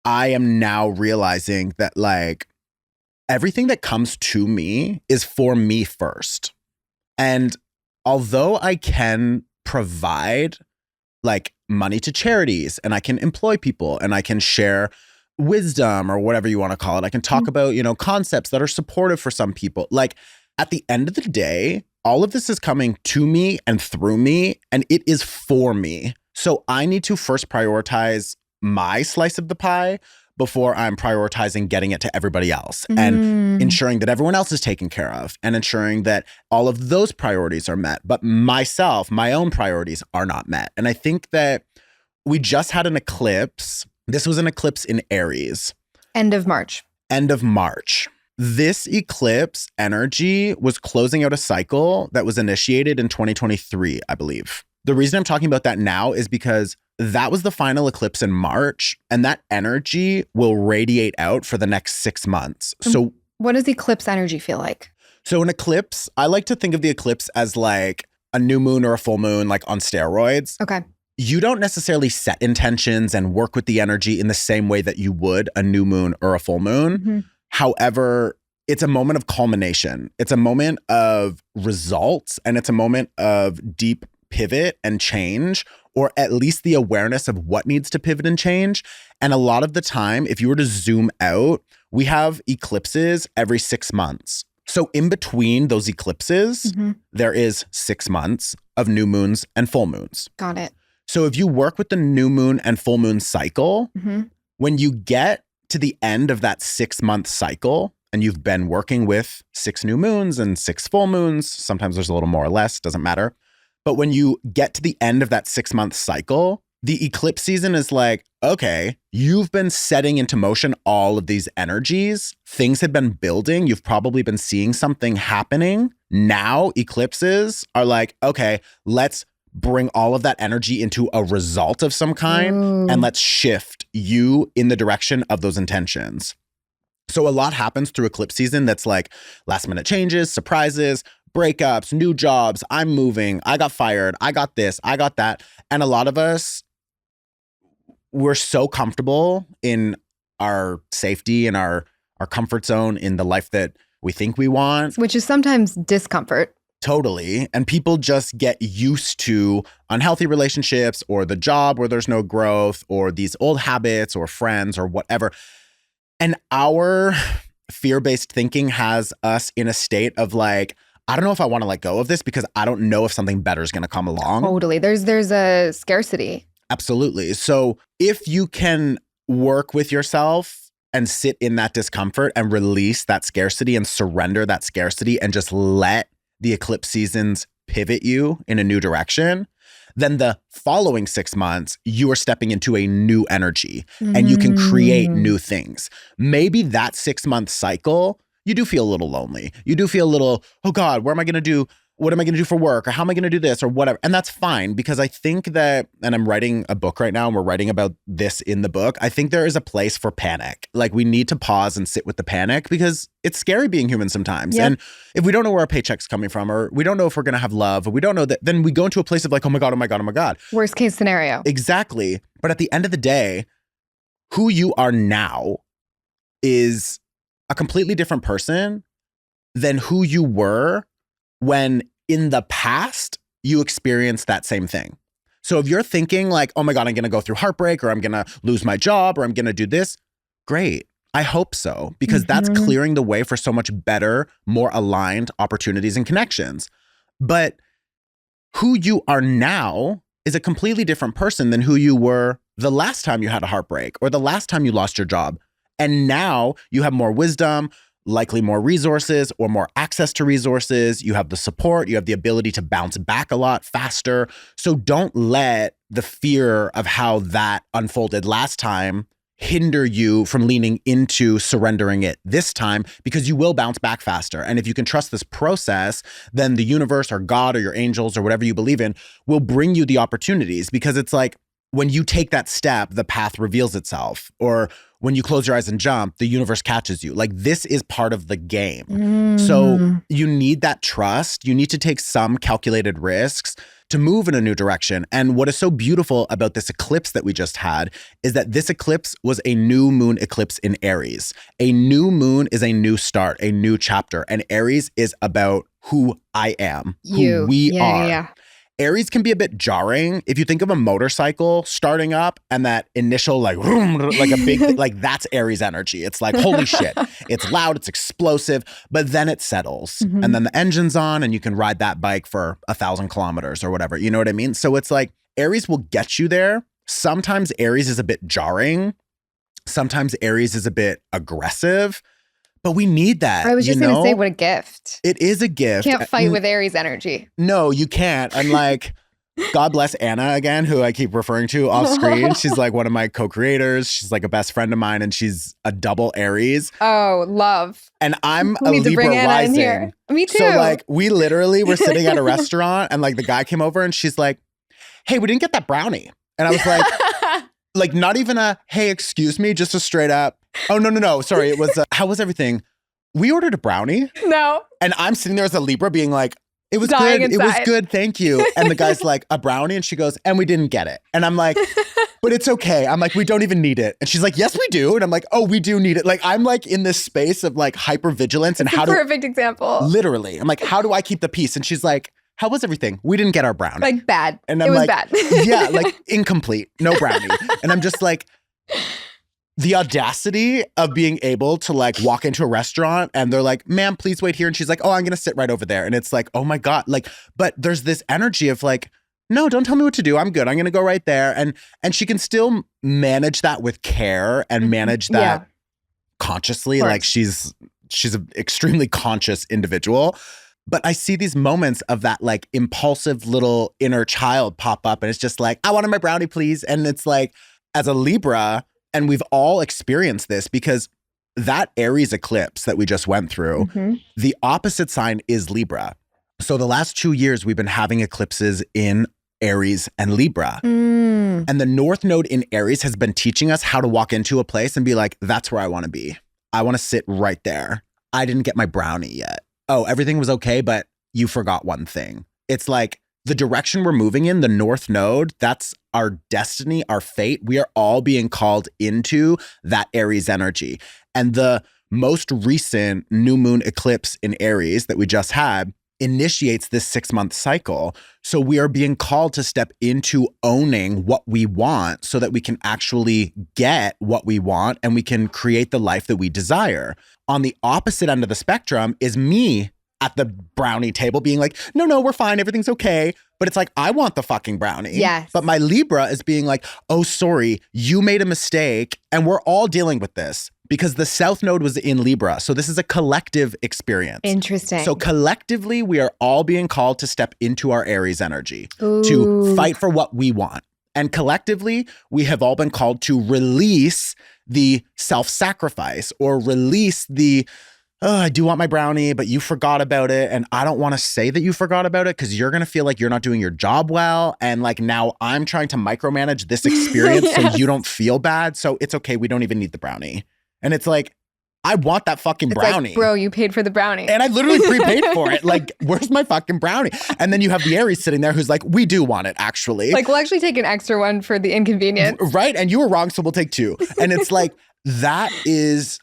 Speaker 2: I am now realizing that like everything that comes to me is for me first. And although I can provide like money to charities, and I can employ people, and I can share wisdom or whatever you want to call it. I can talk about, you know, concepts that are supportive for some people. Like at the end of the day, all of this is coming to me and through me, and it is for me. So I need to first prioritize my slice of the pie before I'm prioritizing getting it to everybody else, and ensuring that everyone else is taken care of, and ensuring that all of those priorities are met. But myself, my own priorities are not met. And I think that we just had an eclipse. This was an eclipse in Aries.
Speaker 1: End of March.
Speaker 2: This eclipse energy was closing out a cycle that was initiated in 2023, I believe. The reason I'm talking about that now is because that was the final eclipse in March, and that energy will radiate out for the next 6 months. So
Speaker 1: what does eclipse energy feel like?
Speaker 2: So an eclipse, I like to think of the eclipse as like a new moon or a full moon, like on steroids.
Speaker 1: Okay.
Speaker 2: You don't necessarily set intentions and work with the energy in the same way that you would a new moon or a full moon.
Speaker 1: Mm-hmm.
Speaker 2: However, it's a moment of culmination. It's a moment of results, and it's a moment of deep pivot and change, or at least the awareness of what needs to pivot and change. And a lot of the time, if you were to zoom out, we have eclipses every 6 months. So in between those eclipses, there is 6 months of new moons and full moons.
Speaker 1: Got it.
Speaker 2: So if you work with the new moon and full moon cycle, when you get to the end of that 6 month cycle, and you've been working with 6 new moons and 6 full moons, sometimes there's a little more or less, doesn't matter. But when you get to the end of that 6 month cycle, the eclipse season is like, okay, you've been setting into motion all of these energies. Things have been building. You've probably been seeing something happening. Now eclipses are like, okay, let's bring all of that energy into a result of some kind, and let's shift you in the direction of those intentions. So a lot happens through eclipse season that's like last minute changes, surprises, breakups, new jobs, I'm moving, I got fired, I got this, I got that. And a lot of us, we're so comfortable in our safety and our comfort zone in the life that we think we want.
Speaker 1: Which is sometimes discomfort.
Speaker 2: Totally. And people just get used to unhealthy relationships or the job where there's no growth or these old habits or friends or whatever. And our fear-based thinking has us in a state of like, I don't know if I want to let go of this because I don't know if something better is going to come along.
Speaker 1: Totally. There's a scarcity.
Speaker 2: Absolutely. So if you can work with yourself and sit in that discomfort and release that scarcity and surrender that scarcity and just let the eclipse seasons pivot you in a new direction, then the following 6 months, you are stepping into a new energy and you can create new things. Maybe that 6 month cycle, you do feel a little lonely. You do feel a little, oh God, what am I going to do? What am I going to do for work? Or how am I going to do this or whatever? And that's fine because I think that, and I'm writing a book right now and we're writing about this in the book. I think there is a place for panic. Like we need to pause and sit with the panic because it's scary being human sometimes. Yep. And if we don't know where our paycheck's coming from, or we don't know if we're going to have love, or we don't know that, then we go into a place of like, oh my God, oh my God, oh my God.
Speaker 1: Worst case scenario.
Speaker 2: Exactly. But at the end of the day, who you are now is a completely different person than who you were when in the past you experienced that same thing. So if you're thinking like, oh my God, I'm going to go through heartbreak or I'm going to lose my job or I'm going to do this, great. I hope so, because that's clearing the way for so much better, more aligned opportunities and connections. But who you are now is a completely different person than who you were the last time you had a heartbreak or the last time you lost your job. And now you have more wisdom, likely more resources or more access to resources. You have the support, you have the ability to bounce back a lot faster. So don't let the fear of how that unfolded last time hinder you from leaning into surrendering it this time, because you will bounce back faster. And if you can trust this process, then the universe or God or your angels or whatever you believe in will bring you the opportunities, because it's like when you take that step, the path reveals itself. Or when you close your eyes and jump, the universe catches you. Like this is part of the game. So you need that trust. You need to take some calculated risks to move in a new direction. And what is so beautiful about this eclipse that we just had is that this eclipse was a new moon eclipse in Aries. A new moon is a new start, a new chapter. And Aries is about who I am, who we are. Yeah. Aries can be a bit jarring. If you think of a motorcycle starting up and that initial like a big, like that's Aries energy. It's like, holy shit, it's loud, it's explosive, but then it settles and then the engine's on and you can ride that bike for 1,000 kilometers or whatever. You know what I mean? So it's like Aries will get you there. Sometimes Aries is a bit jarring. Sometimes Aries is a bit aggressive. But we need that.
Speaker 1: I was just going to say, what a gift.
Speaker 2: It is a gift.
Speaker 1: You can't fight with Aries energy.
Speaker 2: No, you can't. And like, God bless Anna again, who I keep referring to off screen. She's like one of my co-creators. She's like a best friend of mine and she's a double Aries.
Speaker 1: Oh, love.
Speaker 2: And I'm a Libra rising. Here.
Speaker 1: Me too.
Speaker 2: So like we literally were sitting at a restaurant and like the guy came over and she's like, hey, we didn't get that brownie. And I was like not even a, hey, excuse me, just a straight up, oh, no. Sorry. It was, how was everything? We ordered a brownie.
Speaker 1: No.
Speaker 2: And I'm sitting there as a Libra being like, it was
Speaker 1: Dying
Speaker 2: good.
Speaker 1: inside.
Speaker 2: It was good. Thank you. And the guy's like, a brownie? And she goes, and we didn't get it. And I'm like, but it's okay. I'm like, we don't even need it. And she's like, yes, we do. And I'm like, oh, we do need it. Like, I'm like in this space of like hypervigilance and
Speaker 1: It's
Speaker 2: how
Speaker 1: a
Speaker 2: to
Speaker 1: perfect example.
Speaker 2: literally, I'm like, how do I keep the peace? And she's like, how was everything? We didn't get our brownie.
Speaker 1: Like bad.
Speaker 2: And I'm
Speaker 1: it was
Speaker 2: like,
Speaker 1: bad.
Speaker 2: yeah, like incomplete, no brownie. And I'm just like, the audacity of being able to like walk into a restaurant and they're like, ma'am, please wait here. And she's like, oh, I'm going to sit right over there. And it's like, oh my God. Like, but there's this energy of like, no, don't tell me what to do. I'm good. I'm going to go right there. And she can still manage that with care and manage that consciously. Like she's an extremely conscious individual. But I see these moments of that like impulsive little inner child pop up. And it's just like, I wanted my brownie, please. And it's like, as a Libra, and we've all experienced this because that Aries eclipse that we just went through, the opposite sign is Libra. So the last 2 years, we've been having eclipses in Aries and Libra. And the North Node in Aries has been teaching us how to walk into a place and be like, that's where I want to be. I want to sit right there. I didn't get my brownie yet. Oh, everything was okay, but you forgot one thing. It's like, the direction we're moving in, the North Node, that's our destiny, our fate. We are all being called into that Aries energy. And the most recent new moon eclipse in Aries that we just had initiates this 6-month cycle. So we are being called to step into owning what we want so that we can actually get what we want and we can create the life that we desire. On the opposite end of the spectrum is me at the brownie table being like, no, we're fine. Everything's okay. But it's like, I want the fucking brownie.
Speaker 1: Yes.
Speaker 2: But my Libra is being like, oh, sorry, you made a mistake. And we're all dealing with this because the South Node was in Libra. So this is a collective experience.
Speaker 1: Interesting.
Speaker 2: So collectively, we are all being called to step into our Aries energy,
Speaker 1: Ooh.
Speaker 2: to fight for what we want. And collectively, we have all been called to release the self-sacrifice or release the, oh, I do want my brownie, but you forgot about it. And I don't want to say that you forgot about it because you're going to feel like you're not doing your job well. And like now I'm trying to micromanage this experience
Speaker 1: Yes.
Speaker 2: so you don't feel bad. So it's okay. We don't even need the brownie. And it's like, I want that fucking brownie.
Speaker 1: Like, bro, you paid for the brownie.
Speaker 2: And I literally prepaid for it. Like, where's my fucking brownie? And then you have the Aries sitting there who's like, we do want it, actually.
Speaker 1: Like, we'll actually take an extra one for the inconvenience.
Speaker 2: Right? And you were wrong, so we'll take 2. And it's like, that is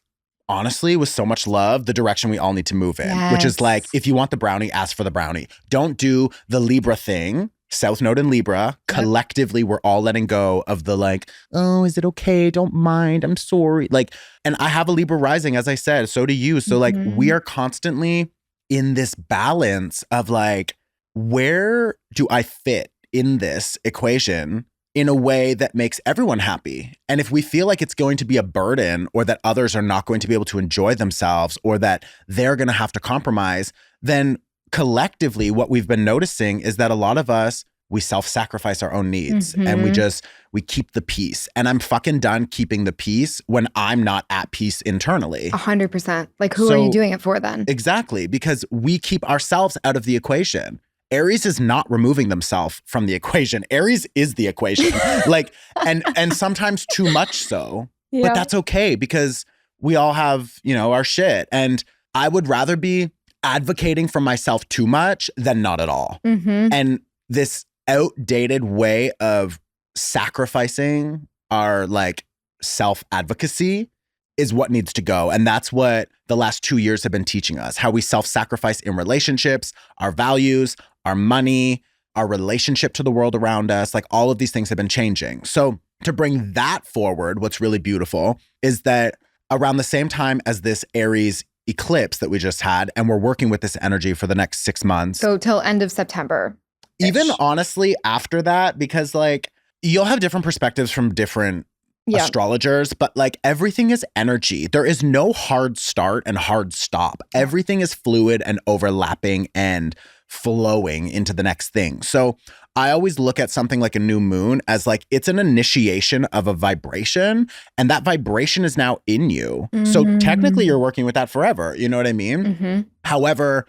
Speaker 2: honestly, with so much love, the direction we all need to move in, which is like, if you want the brownie, ask for the brownie. Don't do the Libra thing. South Node and Libra, collectively, we're all letting go of the like, oh, is it okay? Don't mind. I'm sorry. Like, and I have a Libra rising, as I said, so do you. So like, we are constantly in this balance of like, where do I fit in this equation in a way that makes everyone happy? And if we feel like it's going to be a burden or that others are not going to be able to enjoy themselves or that they're going to have to compromise, then collectively, what we've been noticing is that a lot of us, we self-sacrifice our own needs and we keep the peace. And I'm fucking done keeping the peace when I'm not at peace internally.
Speaker 1: 100%. Like, who are you doing it for then?
Speaker 2: Exactly, because we keep ourselves out of the equation. Aries is not removing themselves from the equation. Aries is the equation. Like, and sometimes too much so, but that's okay because we all have, you know, our shit. And I would rather be advocating for myself too much than not at all. And this outdated way of sacrificing our like self-advocacy is what needs to go. And that's what the last 2 years have been teaching us, how we self-sacrifice in relationships, our values, our money, our relationship to the world around us. Like all of these things have been changing. So to bring that forward, what's really beautiful is that around the same time as this Aries eclipse that we just had, and we're working with this energy for the next 6 months.
Speaker 1: So till end of September.
Speaker 2: Even honestly after that, because like you'll have different perspectives from different astrologers, but like everything is energy. There is no hard start and hard stop. Everything is fluid and overlapping and flowing into the next thing. So I always look at something like a new moon as like it's an initiation of a vibration, and that vibration is now in you. So technically you're working with that forever. You know what I mean? However,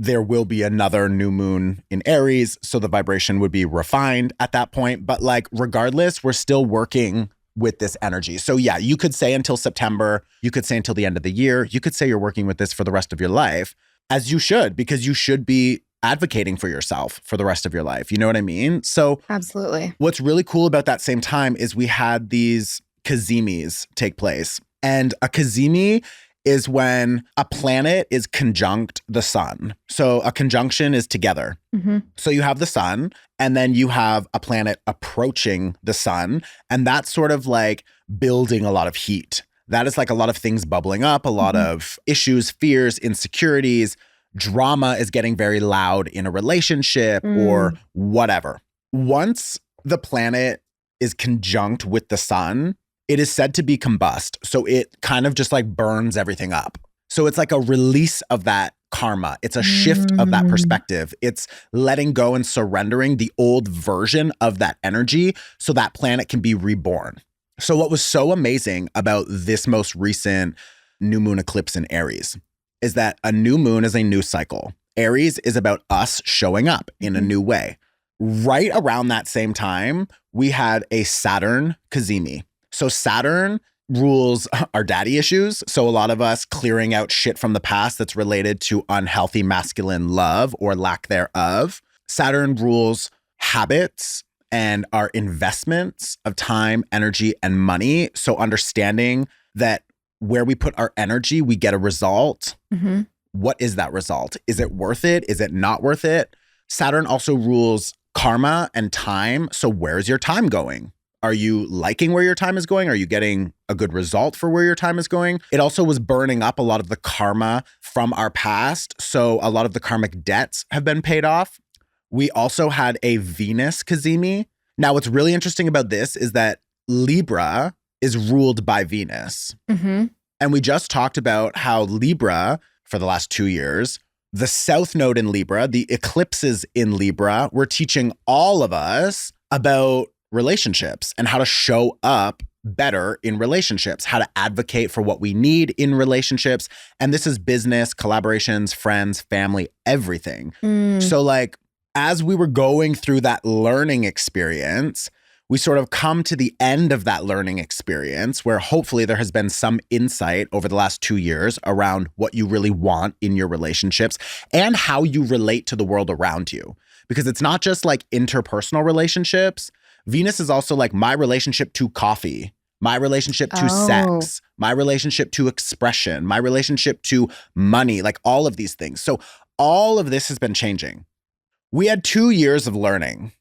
Speaker 2: there will be another new moon in Aries. So the vibration would be refined at that point. But like, regardless, we're still working with this energy. So yeah, you could say until September, you could say until the end of the year, you could say you're working with this for the rest of your life, as you should, because you should be advocating for yourself for the rest of your life. You know what I mean? So
Speaker 1: Absolutely.
Speaker 2: what's really cool about that same time is we had these Kazimis take place. And a Kazimi is when a planet is conjunct the sun. So a conjunction is together. So you have the sun, and then you have a planet approaching the sun. And that's sort of like building a lot of heat. That is like a lot of things bubbling up, a lot of issues, fears, insecurities. Drama is getting very loud in a relationship or whatever. Once the planet is conjunct with the sun, it is said to be combust. So it kind of just like burns everything up. So it's like a release of that karma. It's a shift of that perspective. It's letting go and surrendering the old version of that energy so that planet can be reborn. So what was so amazing about this most recent new moon eclipse in Aries is that a new moon is a new cycle. Aries is about us showing up in a new way. Right around that same time, we had a Saturn Kazimi. So Saturn rules our daddy issues. So a lot of us clearing out shit from the past that's related to unhealthy masculine love or lack thereof. Saturn rules habits and our investments of time, energy, and money. So understanding that where we put our energy, we get a result. What is that result? Is it worth it? Is it not worth it? Saturn also rules karma and time. So where's your time going? Are you liking where your time is going? Are you getting a good result for where your time is going? It also was burning up a lot of the karma from our past. So a lot of the karmic debts have been paid off. We also had a Venus Kazimi. Now, what's really interesting about this is that Libra is ruled by Venus. And we just talked about how Libra, for the last 2 years, the South Node in Libra, the eclipses in Libra, were teaching all of us about relationships and how to show up better in relationships, how to advocate for what we need in relationships. And this is business, collaborations, friends, family, everything. So like, as we were going through that learning experience, we sort of come to the end of that learning experience where hopefully there has been some insight over the last 2 years around what you really want in your relationships and how you relate to the world around you. Because it's not just like interpersonal relationships. Venus is also like my relationship to coffee, my relationship to sex, my relationship to expression, my relationship to money, like all of these things. So all of this has been changing. We had 2 years of learning.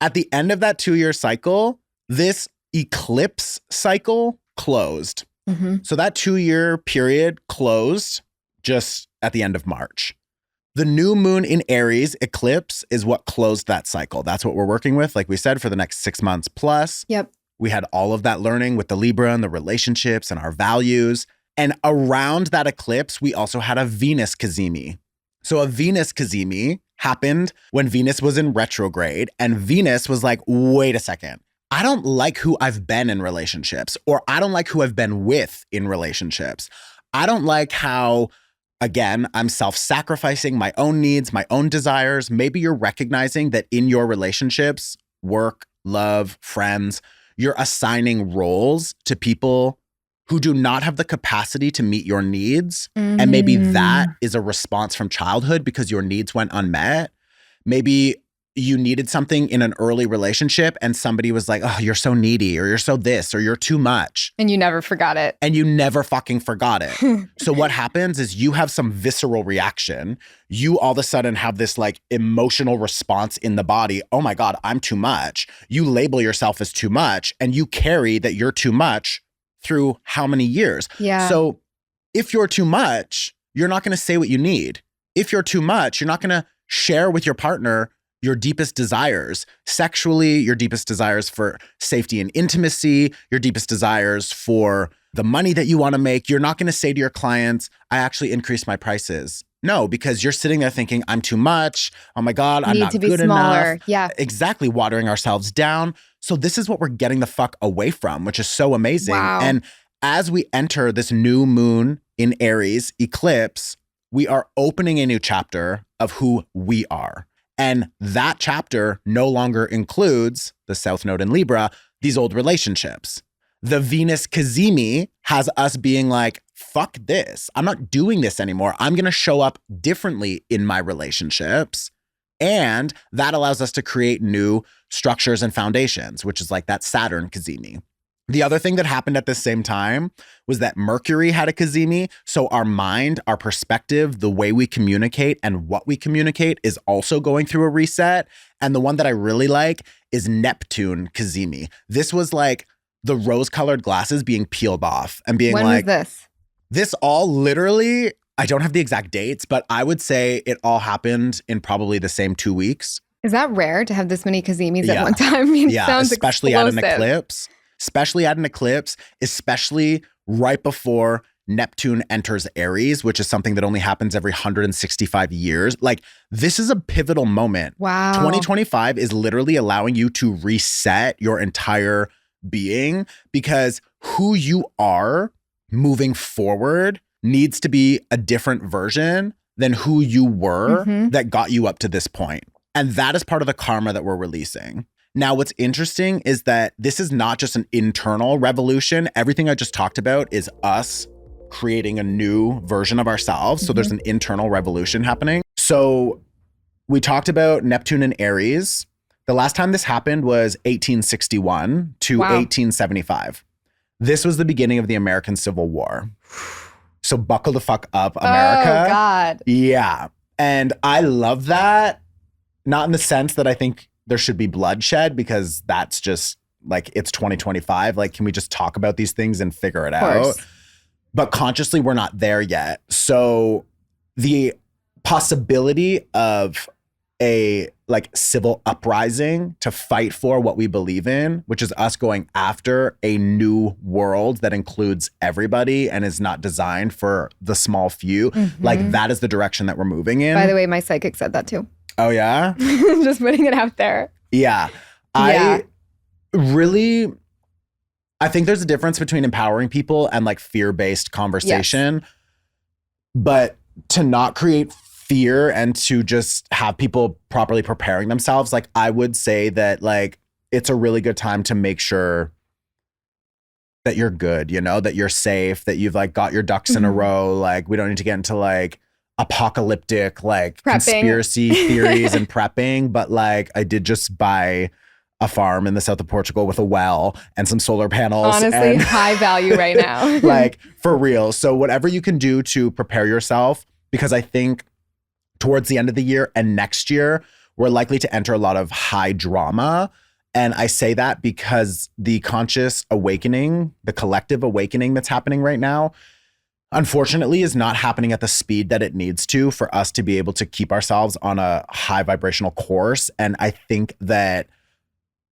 Speaker 2: At the end of that 2-year cycle, this eclipse cycle closed. So that 2-year period closed just at the end of March. The new moon in Aries eclipse is what closed that cycle. That's what we're working with, like we said, for the next 6 months plus. We had all of that learning with the Libra and the relationships and our values. And around that eclipse, we also had a Venus Kazimi. So a Venus Kazimi happened when Venus was in retrograde, and Venus was like, wait a second. I don't like who I've been in relationships, or I don't like who I've been with in relationships. I don't like how, again, I'm self-sacrificing my own needs, my own desires. Maybe you're recognizing that in your relationships, work, love, friends, you're assigning roles to people who do not have the capacity to meet your needs. And maybe that is a response from childhood because your needs went unmet. Maybe you needed something in an early relationship and somebody was like, oh, you're so needy, or you're so this, or you're too much.
Speaker 1: And you never forgot it.
Speaker 2: And you never fucking forgot it. So what happens is you have some visceral reaction. You all of a sudden have this like emotional response in the body. Oh my God, I'm too much. You label yourself as too much and you carry that you're too much through how many years? So if you're too much, you're not going to say what you need. If you're too much, you're not going to share with your partner your deepest desires, sexually, your deepest desires for safety and intimacy, your deepest desires for the money that you want to make. You're not going to say to your clients, I actually increased my prices. No, because you're sitting there thinking, I'm too much. Oh my God, I'm not good enough. Exactly, watering ourselves down. So this is what we're getting the fuck away from, which is so amazing. And as we enter this new moon in Aries eclipse, we are opening a new chapter of who we are. And that chapter no longer includes the South Node in Libra, these old relationships. The Venus Kazimi has us being like, fuck this. I'm not doing this anymore. I'm going to show up differently in my relationships. And that allows us to create new structures and foundations, which is like that Saturn Kazimi. The other thing that happened at the same time was that Mercury had a Kazimi. So our mind, our perspective, the way we communicate and what we communicate is also going through a reset. And the one that I really like is Neptune Kazimi. This was like the rose-colored glasses being peeled off and being
Speaker 1: When
Speaker 2: like,
Speaker 1: was this?
Speaker 2: This all literally, I don't have the exact dates, but I would say it all happened in probably the same 2 weeks.
Speaker 1: Is that rare to have this many Kazimis at one time? I mean,
Speaker 2: Yeah,
Speaker 1: sounds
Speaker 2: especially
Speaker 1: explosive.
Speaker 2: at an eclipse. Especially at an eclipse, especially right before Neptune enters Aries, which is something that only happens every 165 years. Like, this is a pivotal moment.
Speaker 1: Wow.
Speaker 2: 2025 is literally allowing you to reset your entire being, because who you are moving forward needs to be a different version than who you were that got you up to this point. And that is part of the karma that we're releasing. Now, what's interesting is that this is not just an internal revolution. Everything I just talked about is us creating a new version of ourselves. So there's an internal revolution happening. So we talked about Neptune and Aries. The last time this happened was 1861 to 1875. This was the beginning of the American Civil War. So buckle the fuck up, America.
Speaker 1: Oh, God.
Speaker 2: Yeah. And I love that. Not in the sense that I think there should be bloodshed, because that's just like, it's 2025. Like, can we just talk about these things and figure it out? But consciously, we're not there yet. So the possibility of a like civil uprising to fight for what we believe in, which is us going after a new world that includes everybody and is not designed for the small few. Like, that is the direction that we're moving in.
Speaker 1: By the way, my psychic said that too.
Speaker 2: Oh, yeah?
Speaker 1: Just putting it out there.
Speaker 2: Yeah. I think there's a difference between empowering people and like fear-based conversation. Yes. But to not create fear and to just have people properly preparing themselves, like, I would say that like it's a really good time to make sure that you're good, you know, that you're safe, that you've like got your ducks in a row. Like, we don't need to get into like apocalyptic like conspiracy theories and prepping, but like, I did just buy a farm in the south of Portugal with a well and some solar panels.
Speaker 1: Honestly, high value right now.
Speaker 2: Like, for real. So whatever you can do to prepare yourself, because I think towards the end of the year and next year, we're likely to enter a lot of high drama. And I say that because the conscious awakening, the collective awakening that's happening right now, unfortunately, is not happening at the speed that it needs to for us to be able to keep ourselves on a high vibrational course. And I think that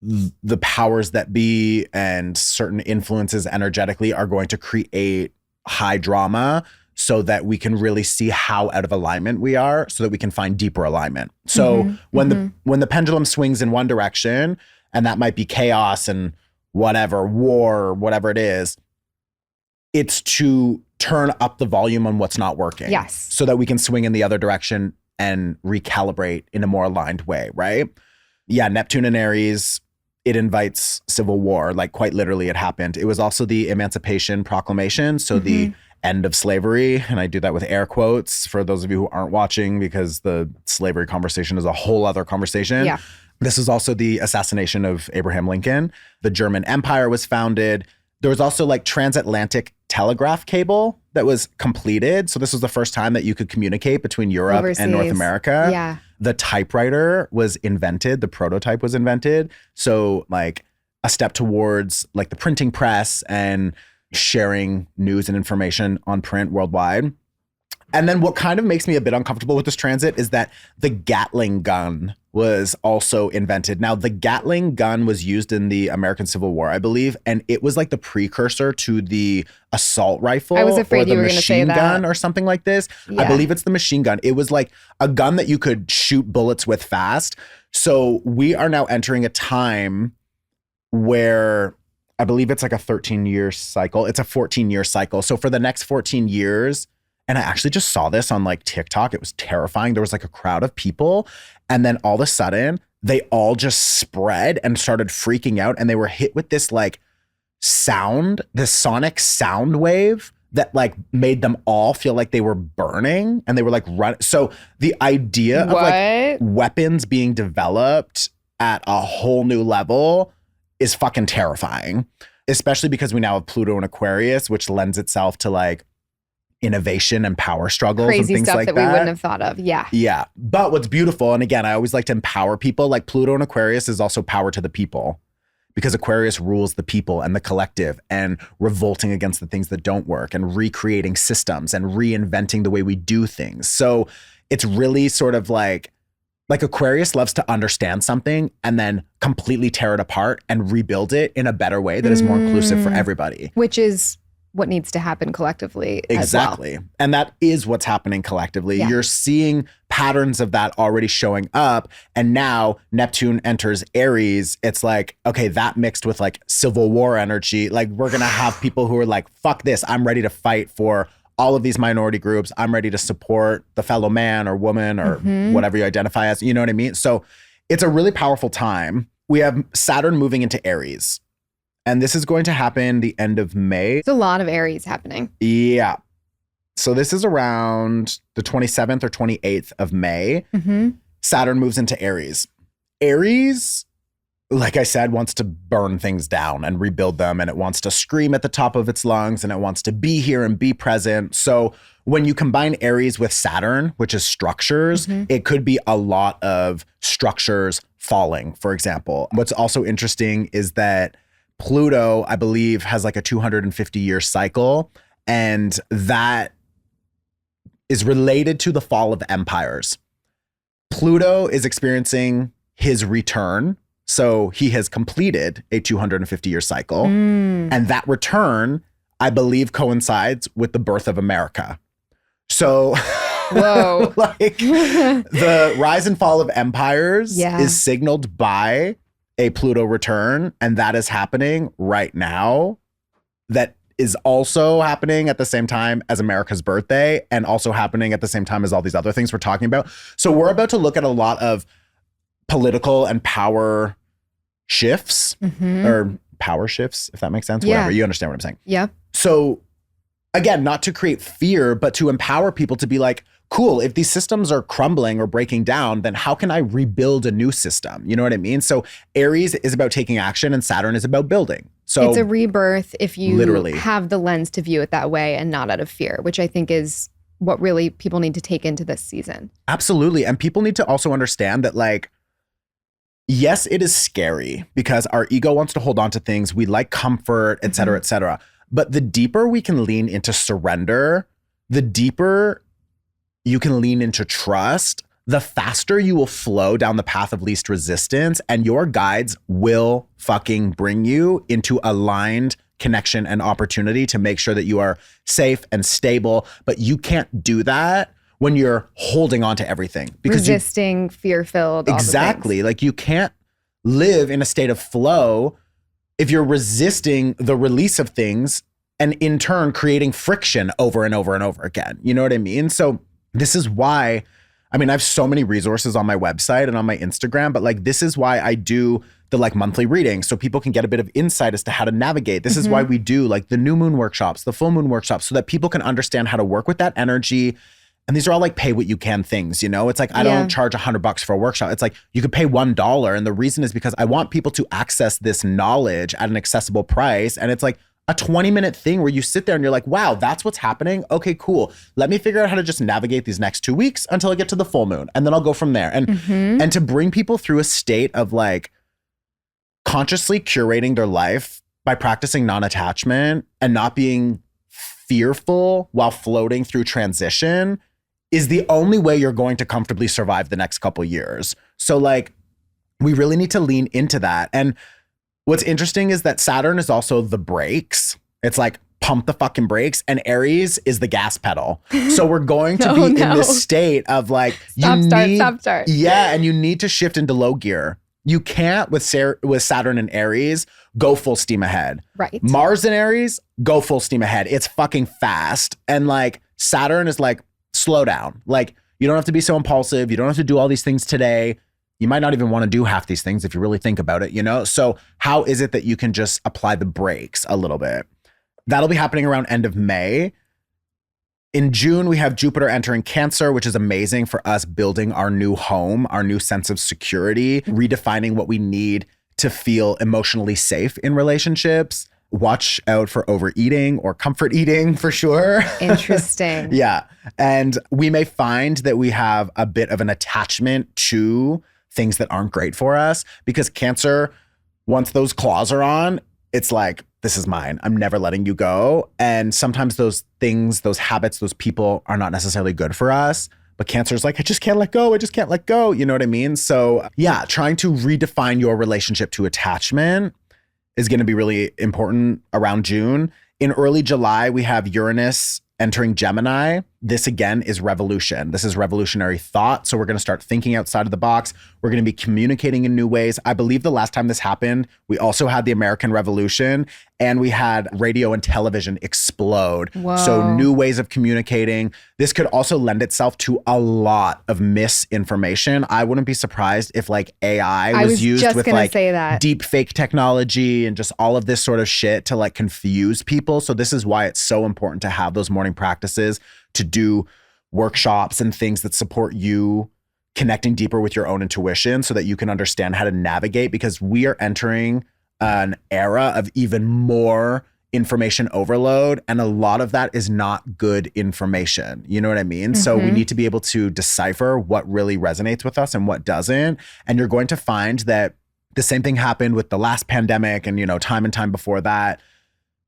Speaker 2: the powers that be and certain influences energetically are going to create high drama so that we can really see how out of alignment we are, so that we can find deeper alignment. So when the pendulum swings in one direction, and that might be chaos and whatever, war, whatever it is, it's to turn up the volume on what's not working.
Speaker 1: Yes.
Speaker 2: So that we can swing in the other direction and recalibrate in a more aligned way, right? Yeah, Neptune and Aries, it invites civil war. Like, quite literally, it happened. It was also the Emancipation Proclamation. So the end of slavery. And I do that with air quotes for those of you who aren't watching, because the slavery conversation is a whole other conversation.
Speaker 1: Yeah.
Speaker 2: This is also the assassination of Abraham Lincoln. The German Empire was founded. There was also like transatlantic telegraph cable that was completed. So this was the first time that you could communicate between Europe
Speaker 1: Overseas.
Speaker 2: and North America.
Speaker 1: Yeah.
Speaker 2: The typewriter was invented. The prototype was invented. So like a step towards like the printing press and sharing news and information on print worldwide. And then what kind of makes me a bit uncomfortable with this transit is that the Gatling gun was also invented. Now, the Gatling gun was used in the American Civil War, I believe, and it was like the precursor to the assault rifle.
Speaker 1: I was afraid
Speaker 2: or the
Speaker 1: you were going to say
Speaker 2: machine
Speaker 1: that.
Speaker 2: gun or something like this.
Speaker 1: Yeah.
Speaker 2: I believe it's the machine gun. It was like a gun that you could shoot bullets with fast. So we are now entering a time where I believe it's like a 13-year cycle. It's a 14-year cycle. So for the next 14 years, And I actually just saw this on like TikTok. It was terrifying. There was like a crowd of people. And then all of a sudden, they all just spread and started freaking out. And they were hit with this like sound, this sonic sound wave that like made them all feel like they were burning and they were like run. So the idea of like weapons being developed at a whole new level is fucking terrifying, especially because we now have Pluto in Aquarius, which lends itself to like innovation and power struggles and things
Speaker 1: stuff
Speaker 2: like
Speaker 1: that we wouldn't have thought of. Yeah.
Speaker 2: Yeah. But what's beautiful, and again, I always like to empower people, like Pluto in Aquarius is also power to the people, because Aquarius rules the people and the collective and revolting against the things that don't work and recreating systems and reinventing the way we do things. So it's really sort of like Aquarius loves to understand something and then completely tear it apart and rebuild it in a better way that is more inclusive for everybody.
Speaker 1: Which is what needs to happen collectively.
Speaker 2: Exactly.
Speaker 1: As well.
Speaker 2: And that is what's happening collectively.
Speaker 1: Yeah.
Speaker 2: You're seeing patterns of that already showing up. And now Neptune enters Aries. It's like, okay, that mixed with like civil war energy. Like we're going to have people who are like, fuck this. I'm ready to fight for all of these minority groups. I'm ready to support the fellow man or woman or whatever you identify as. You know what I mean? So it's a really powerful time. We have Saturn moving into Aries. And this is going to happen the end of May.
Speaker 1: There's a lot of Aries happening.
Speaker 2: Yeah. So this is around the 27th or 28th of May. Saturn moves into Aries. Aries, like I said, wants to burn things down and rebuild them. And it wants to scream at the top of its lungs. And it wants to be here and be present. So when you combine Aries with Saturn, which is structures, it could be a lot of structures falling, for example. What's also interesting is that Pluto, I believe, has like a 250-year cycle, and that is related to the fall of empires. Pluto is experiencing his return, so he has completed a 250-year cycle, and that return, I believe, coincides with the birth of America. So,
Speaker 1: whoa,
Speaker 2: like the rise and fall of empires is signaled by a Pluto return, and that is happening right now. That is also happening at the same time as America's birthday, and also happening at the same time as all these other things we're talking about. So we're about to look at a lot of political and power shifts, or power shifts, if that makes sense. Whatever, you understand what I'm saying.
Speaker 1: Yeah.
Speaker 2: So again, not to create fear, but to empower people to be like, cool, if these systems are crumbling or breaking down, then how can I rebuild a new system? You know what I mean? So Aries is about taking action and Saturn is about building. So
Speaker 1: it's a rebirth if you
Speaker 2: literally
Speaker 1: have the lens to view it that way and not out of fear, which I think is what really people need to take into this season.
Speaker 2: Absolutely. And people need to also understand that, like, yes, it is scary because our ego wants to hold on to things. We like comfort, et cetera, et cetera. But the deeper we can lean into surrender, the deeper you can lean into trust, the faster you will flow down the path of least resistance, and your guides will fucking bring you into aligned connection and opportunity to make sure that you are safe and stable. But you can't do that when you're holding on to everything. Because
Speaker 1: resisting, fear-filled.
Speaker 2: Exactly. Like you can't live in a state of flow if you're resisting the release of things and in turn creating friction over and over and over again. You know what I mean? So this is why, I mean, I have so many resources on my website and on my Instagram, but like, this is why I do the like monthly readings so people can get a bit of insight as to how to navigate. This is why we do like the new moon workshops, the full moon workshops, so that people can understand how to work with that energy. And these are all like pay what you can things, you know? It's like, I don't charge $100 for a workshop. It's like, you could pay $1. And the reason is because I want people to access this knowledge at an accessible price. And it's like a 20-minute thing where you sit there and you're like, wow, that's what's happening. Okay, cool. Let me figure out how to just navigate these next 2 weeks until I get to the full moon. And then I'll go from there. And, and to bring people through a state of like consciously curating their life by practicing non-attachment and not being fearful while floating through transition is the only way you're going to comfortably survive the next couple years. So like, we really need to lean into that. And what's interesting is that Saturn is also the brakes. It's like, pump the fucking brakes, and Aries is the gas pedal. So we're going to be in this state of like,
Speaker 1: stop start.
Speaker 2: Yeah, and you need to shift into low gear. You can't with Saturn and Aries go full steam ahead.
Speaker 1: Right.
Speaker 2: Mars and Aries go full steam ahead. It's fucking fast. And like Saturn is like, slow down. Like, you don't have to be so impulsive. You don't have to do all these things today. You might not even want to do half these things if you really think about it, you know? So how is it that you can just apply the brakes a little bit? That'll be happening around end of May. In June, we have Jupiter entering Cancer, which is amazing for us building our new home, our new sense of security, redefining what we need to feel emotionally safe in relationships. Watch out for overeating or comfort eating for sure.
Speaker 1: Interesting.
Speaker 2: Yeah. And we may find that we have a bit of an attachment to things that aren't great for us because Cancer, once those claws are on, it's like, this is mine. I'm never letting you go. And sometimes those things, those habits, those people are not necessarily good for us. But Cancer's like, I just can't let go. I just can't let go. You know what I mean? So yeah, trying to redefine your relationship to attachment is going to be really important around June. In early July, we have Uranus entering Gemini. This again is revolution. This is revolutionary thought. So we're going to start thinking outside of the box. We're going to be communicating in new ways. I believe the last time this happened, we also had the American Revolution and we had radio and television explode.
Speaker 1: Whoa.
Speaker 2: So new ways of communicating. This could also lend itself to a lot of misinformation. I wouldn't be surprised if like AI was used with like deep fake technology and just all of this sort of shit to like confuse people. So this is why it's so important to have those morning practices, to do workshops and things that support you connecting deeper with your own intuition so that you can understand how to navigate, because we are entering an era of even more information overload. And a lot of that is not good information. You know what I mean? So we need to be able to decipher what really resonates with us and what doesn't. And you're going to find that the same thing happened with the last pandemic and, you know, time and time before that.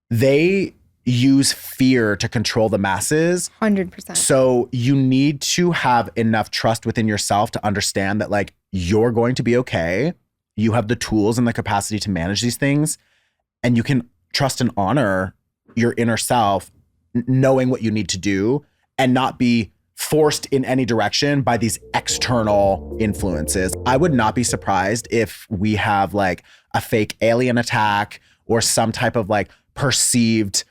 Speaker 2: They use fear to control the masses.
Speaker 1: 100%.
Speaker 2: So you need to have enough trust within yourself to understand that like you're going to be okay. You have the tools and the capacity to manage these things, and you can trust and honor your inner self, knowing what you need to do and not be forced in any direction by these external influences. I would not be surprised if we have like a fake alien attack or some type of like perceived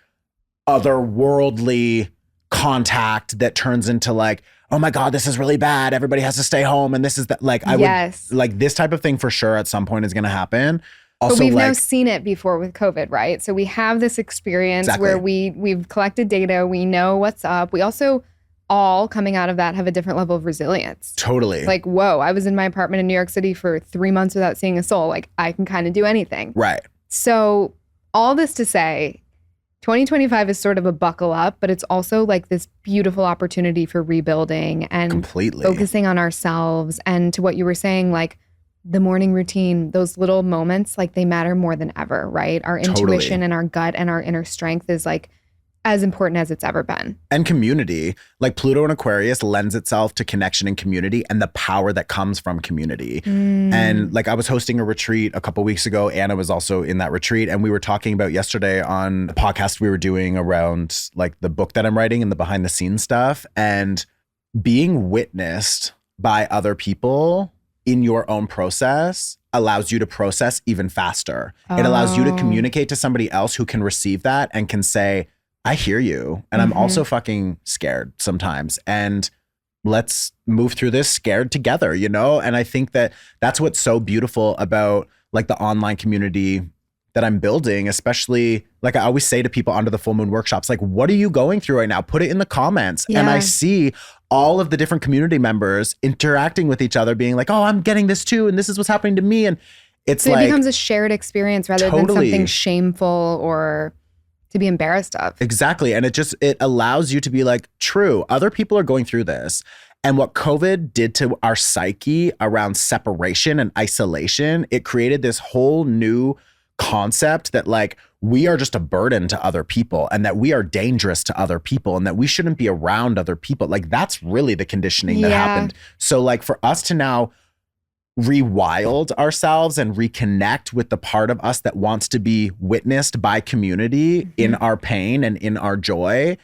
Speaker 2: otherworldly contact that turns into like, oh my God, this is really bad. Everybody has to stay home. And this is that, like, I would like this type of thing for sure at some point is going to happen. Also,
Speaker 1: but we've now seen it before with COVID, right? So we have this experience where we've collected data. We know what's up. We also all coming out of that have a different level of resilience.
Speaker 2: Totally.
Speaker 1: Like, whoa, I was in my apartment in New York City for 3 months without seeing a soul. Like, I can kind of do anything.
Speaker 2: Right.
Speaker 1: So all this to say, 2025 is sort of a buckle up, but it's also like this beautiful opportunity for rebuilding and focusing on ourselves. And to what you were saying, like the morning routine, those little moments, like they matter more than ever, right? Our intuition and our gut and our inner strength is like as important as it's ever been. And
Speaker 2: community, like Pluto and Aquarius lends itself to connection and community and the power that comes from community. And like I was hosting a retreat a couple weeks ago. Anna was also in that retreat. And we were talking about yesterday on a podcast we were doing around like the book that I'm writing and the behind the scenes stuff, and being witnessed by other people in your own process allows you to process even faster. It allows you to communicate to somebody else who can receive that and can say, I hear you. And I'm also fucking scared sometimes. And let's move through this scared together, you know? And I think that that's what's so beautiful about like the online community that I'm building, especially like I always say to people under the full moon workshops, like, what are you going through right now? Put it in the comments. And I see all of the different community members interacting with each other, being like, oh, I'm getting this too. And this is what's happening to me. And it's
Speaker 1: so it becomes a shared experience rather than something shameful or to be embarrassed of.
Speaker 2: Exactly. And it allows you to be like, true, other people are going through this. And what COVID did to our psyche around separation and isolation, it created this whole new concept that like we are just a burden to other people and that we are dangerous to other people and that we shouldn't be around other people. Like that's really the conditioning that happened. So like for us to now rewild ourselves and reconnect with the part of us that wants to be witnessed by community in our pain and in our joy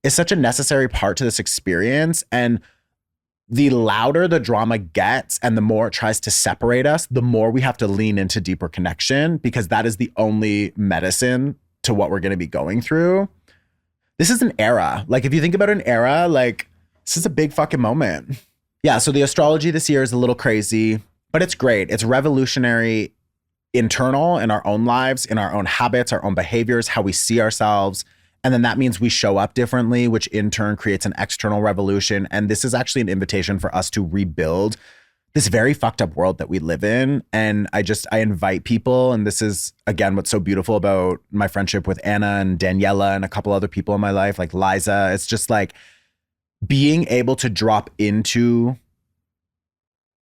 Speaker 2: is such a necessary part to this experience. And the louder the drama gets and the more it tries to separate us, the more we have to lean into deeper connection, because that is the only medicine to what we're going to be going through. this is an era. Like if you think about an era, like this is a big fucking moment. Yeah, so the astrology this year is a little crazy, but it's great. It's revolutionary internal in our own lives, in our own habits, our own behaviors, how we see ourselves. And then that means we show up differently, which in turn creates an external revolution. And this is actually an invitation for us to rebuild this very fucked up world that we live in. And I invite people, and this is, again, what's so beautiful about my friendship with Anna and Daniela and a couple other people in my life, like Liza. It's just like being able to drop into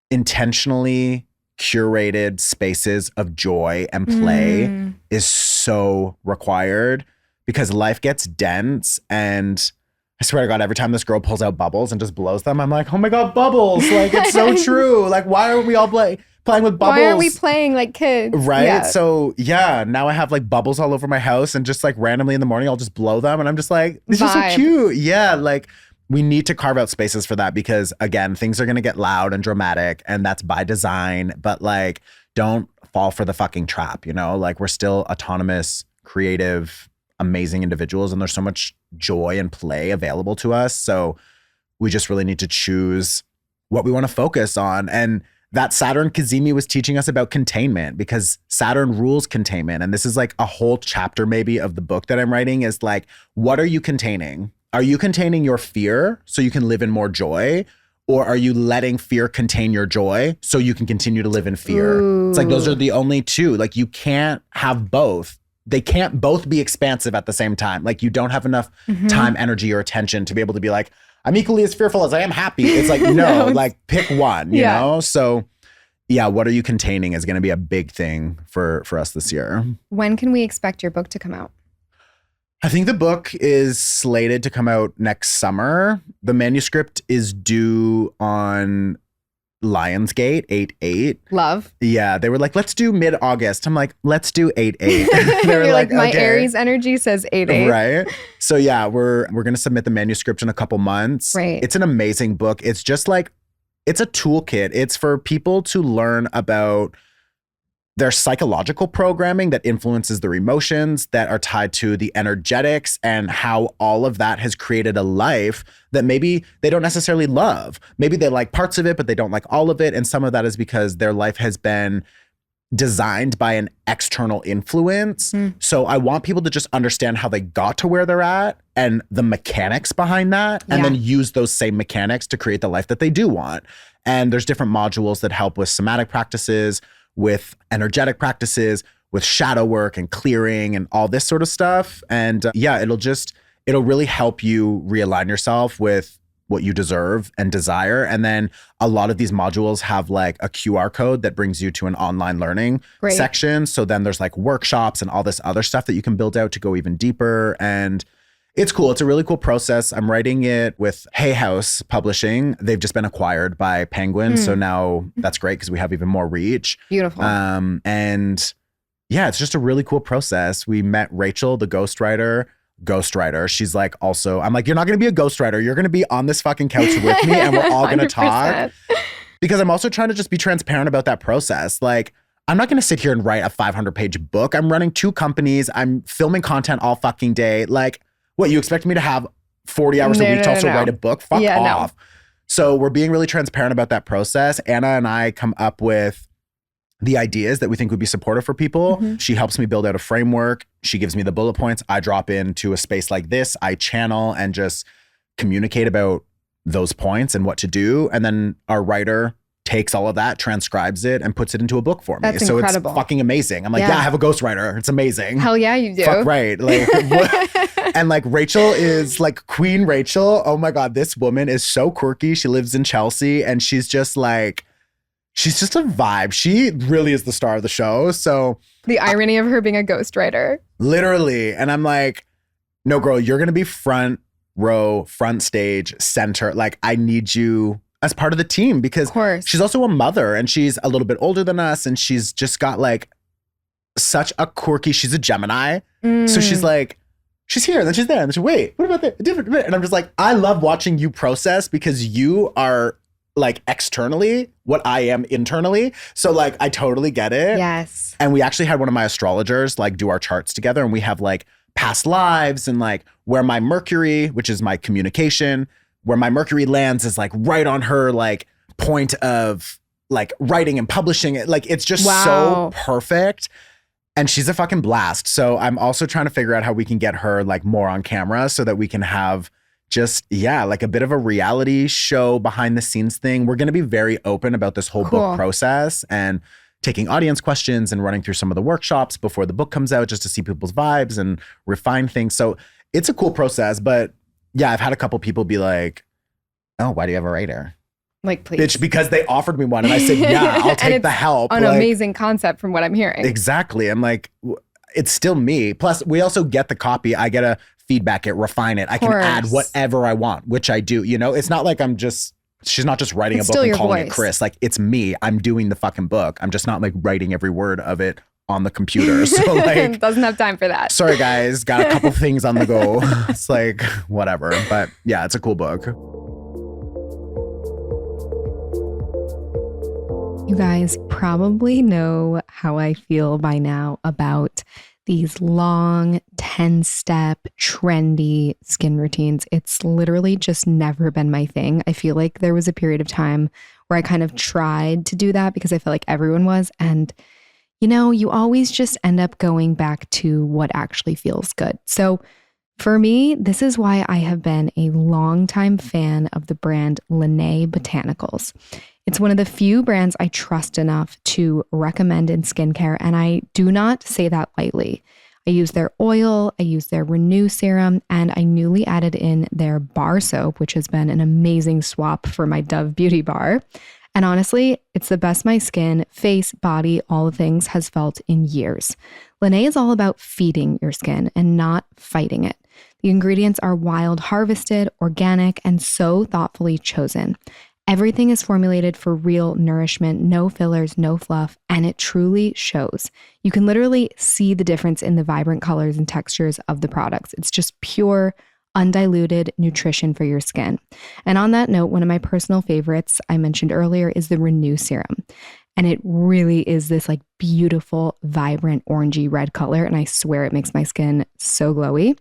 Speaker 2: intentionally curated spaces of joy and play is so required. Because life gets dense, and I swear to God, every time this girl pulls out bubbles and just blows them, I'm like, oh my God, bubbles. Like, it's so true. Like, why are we all playing with bubbles?
Speaker 1: Why aren't we playing like kids?
Speaker 2: Right?
Speaker 1: Yeah.
Speaker 2: So yeah, now I have like bubbles all over my house, and just like randomly in the morning, I'll just blow them. And I'm just like, this is so cute. Yeah, like we need to carve out spaces for that because again, things are going to get loud and dramatic, and that's by design. But like, don't fall for the fucking trap, you know? Like we're still autonomous, creative, amazing individuals, and there's so much joy and play available to us. So we just really need to choose what we want to focus on. And that Saturn Kazimi was teaching us about containment, because Saturn rules containment. And this is like a whole chapter maybe of the book that I'm writing is like, what are you containing? Are you containing your fear so you can live in more joy? Or are you letting fear contain your joy so you can continue to live in fear? Ooh. It's like, those are the only two. Like you can't have both. They can't both be expansive at the same time. Like you don't have enough time, energy, or attention to be able to be like, I'm equally as fearful as I am happy. It's like, no, like pick one, you know? So yeah, what are you containing is going to be a big thing for us this year.
Speaker 1: When can we expect your book to come out?
Speaker 2: I think the book is slated to come out next summer. The manuscript is due on Lionsgate 8/8.
Speaker 1: Love.
Speaker 2: Yeah, they were like, let's do mid-August. I'm like, let's do 8/8. They were
Speaker 1: You're like, my
Speaker 2: okay.
Speaker 1: Aries energy says 8/8.
Speaker 2: Right. So yeah, we're gonna submit the manuscript in a couple months.
Speaker 1: Right.
Speaker 2: It's an amazing book. It's just like, it's a toolkit. It's for people to learn about their psychological programming that influences their emotions, that are tied to the energetics, and how all of that has created a life that maybe they don't necessarily love. Maybe they like parts of it, but they don't like all of it. And some of that is because their life has been designed by an external influence. So I want people to just understand how they got to where they're at and the mechanics behind that, and then use those same mechanics to create the life that they do want. And there's different modules that help with somatic practices, with energetic practices, with shadow work and clearing and all this sort of stuff. And yeah, it'll really help you realign yourself with what you deserve and desire. And then a lot of these modules have like a QR code that brings you to an online learning section. So then there's like workshops and all this other stuff that you can build out to go even deeper. And it's cool. It's a really cool process. I'm writing it with Wheelhouse Publishing. They've just been acquired by Penguin. So now that's great because we have even more reach.
Speaker 1: Beautiful.
Speaker 2: And yeah, it's just a really cool process. We met Rachel, the ghostwriter. She's like, also, I'm like, you're not going to be a ghostwriter. You're going to be on this fucking couch with me and we're all going to talk. Because I'm also trying to just be transparent about that process. Like, I'm not going to sit here and write a 500-page book. I'm running 2 companies. I'm filming content all fucking day. Like, what, you expect me to have 40 hours a week to also write a book? Fuck off. No. So we're being really transparent about that process. Anna and I come up with the ideas that we think would be supportive for people. She helps me build out a framework. She gives me the bullet points. I drop into a space like this. I channel and just communicate about those points and what to do. And then our writer takes all of that, transcribes it, and puts it into a book for me.
Speaker 1: That's
Speaker 2: so
Speaker 1: incredible.
Speaker 2: It's fucking amazing. I'm like, yeah, I have a ghostwriter. It's amazing.
Speaker 1: Hell yeah, you do.
Speaker 2: Fuck right. Like, and like Rachel is like Queen Rachel. Oh my God, this woman is so quirky. She lives in Chelsea and she's just like, she's just a vibe. She really is the star of the show. So
Speaker 1: the irony of her being a ghostwriter.
Speaker 2: Literally. And I'm like, no, girl, you're going to be front row, front stage, center. Like, I need you as part of the team because she's also a mother and she's a little bit older than us. And she's just got like such a quirky, she's a Gemini. So she's like, she's here and then she's there and then she's, wait, what about that? Different. And I'm just like, I love watching you process because you are like externally what I am internally. So like, I totally get it.
Speaker 1: Yes.
Speaker 2: And we actually had one of my astrologers like do our charts together and we have like past lives and like where my Mercury, which is my communication, where my Mercury lands is like right on her like point of like writing and publishing it. Like it's just so perfect. And she's a fucking blast. So I'm also trying to figure out how we can get her like more on camera so that we can have just, like a bit of a reality show behind the scenes thing. We're going to be very open about this whole book process and taking audience questions and running through some of the workshops before the book comes out just to see people's vibes and refine things. So it's a cool process. But yeah, I've had a couple people be like, oh, why do you have a writer?
Speaker 1: Like, please.
Speaker 2: Bitch, because they offered me one. And I said, yeah, I'll take the help.
Speaker 1: An amazing concept from what I'm hearing.
Speaker 2: Exactly. I'm like, it's still me. Plus, we also get the copy. I get to feedback it, refine it. I can add whatever I want, which I do. You know, it's not like she's not just writing a book and calling it Chris. Like, it's me. I'm doing the fucking book. I'm just not like writing every word of it on the computer. So like,
Speaker 1: doesn't have time for that.
Speaker 2: Sorry guys, got a couple things on the go. It's like, whatever. But yeah, it's a cool book.
Speaker 1: You guys probably know how I feel by now about these long 10-step trendy skin routines. It's literally just never been my thing. I feel like there was a period of time where I kind of tried to do that because I felt like everyone was. And, you know, you always just end up going back to what actually feels good. So for me, this is why I have been a longtime fan of the brand Lene Botanicals. It's one of the few brands I trust enough to recommend in skincare, and I do not say that lightly. I use their oil, I use their Renew serum, and I newly added in their bar soap, which has been an amazing swap for my Dove Beauty Bar. And honestly, it's the best my skin, face, body, all the things has felt in years. Lene is all about feeding your skin and not fighting it. The ingredients are wild harvested, organic, and so thoughtfully chosen. Everything is formulated for real nourishment, no fillers, no fluff, and it truly shows. You can literally see the difference in the vibrant colors and textures of the products. It's just pure, undiluted nutrition for your skin. And on that note, one of my personal favorites I mentioned earlier is the Renew serum. And it really is this like beautiful, vibrant, orangey red color. And I swear it makes my skin so glowy.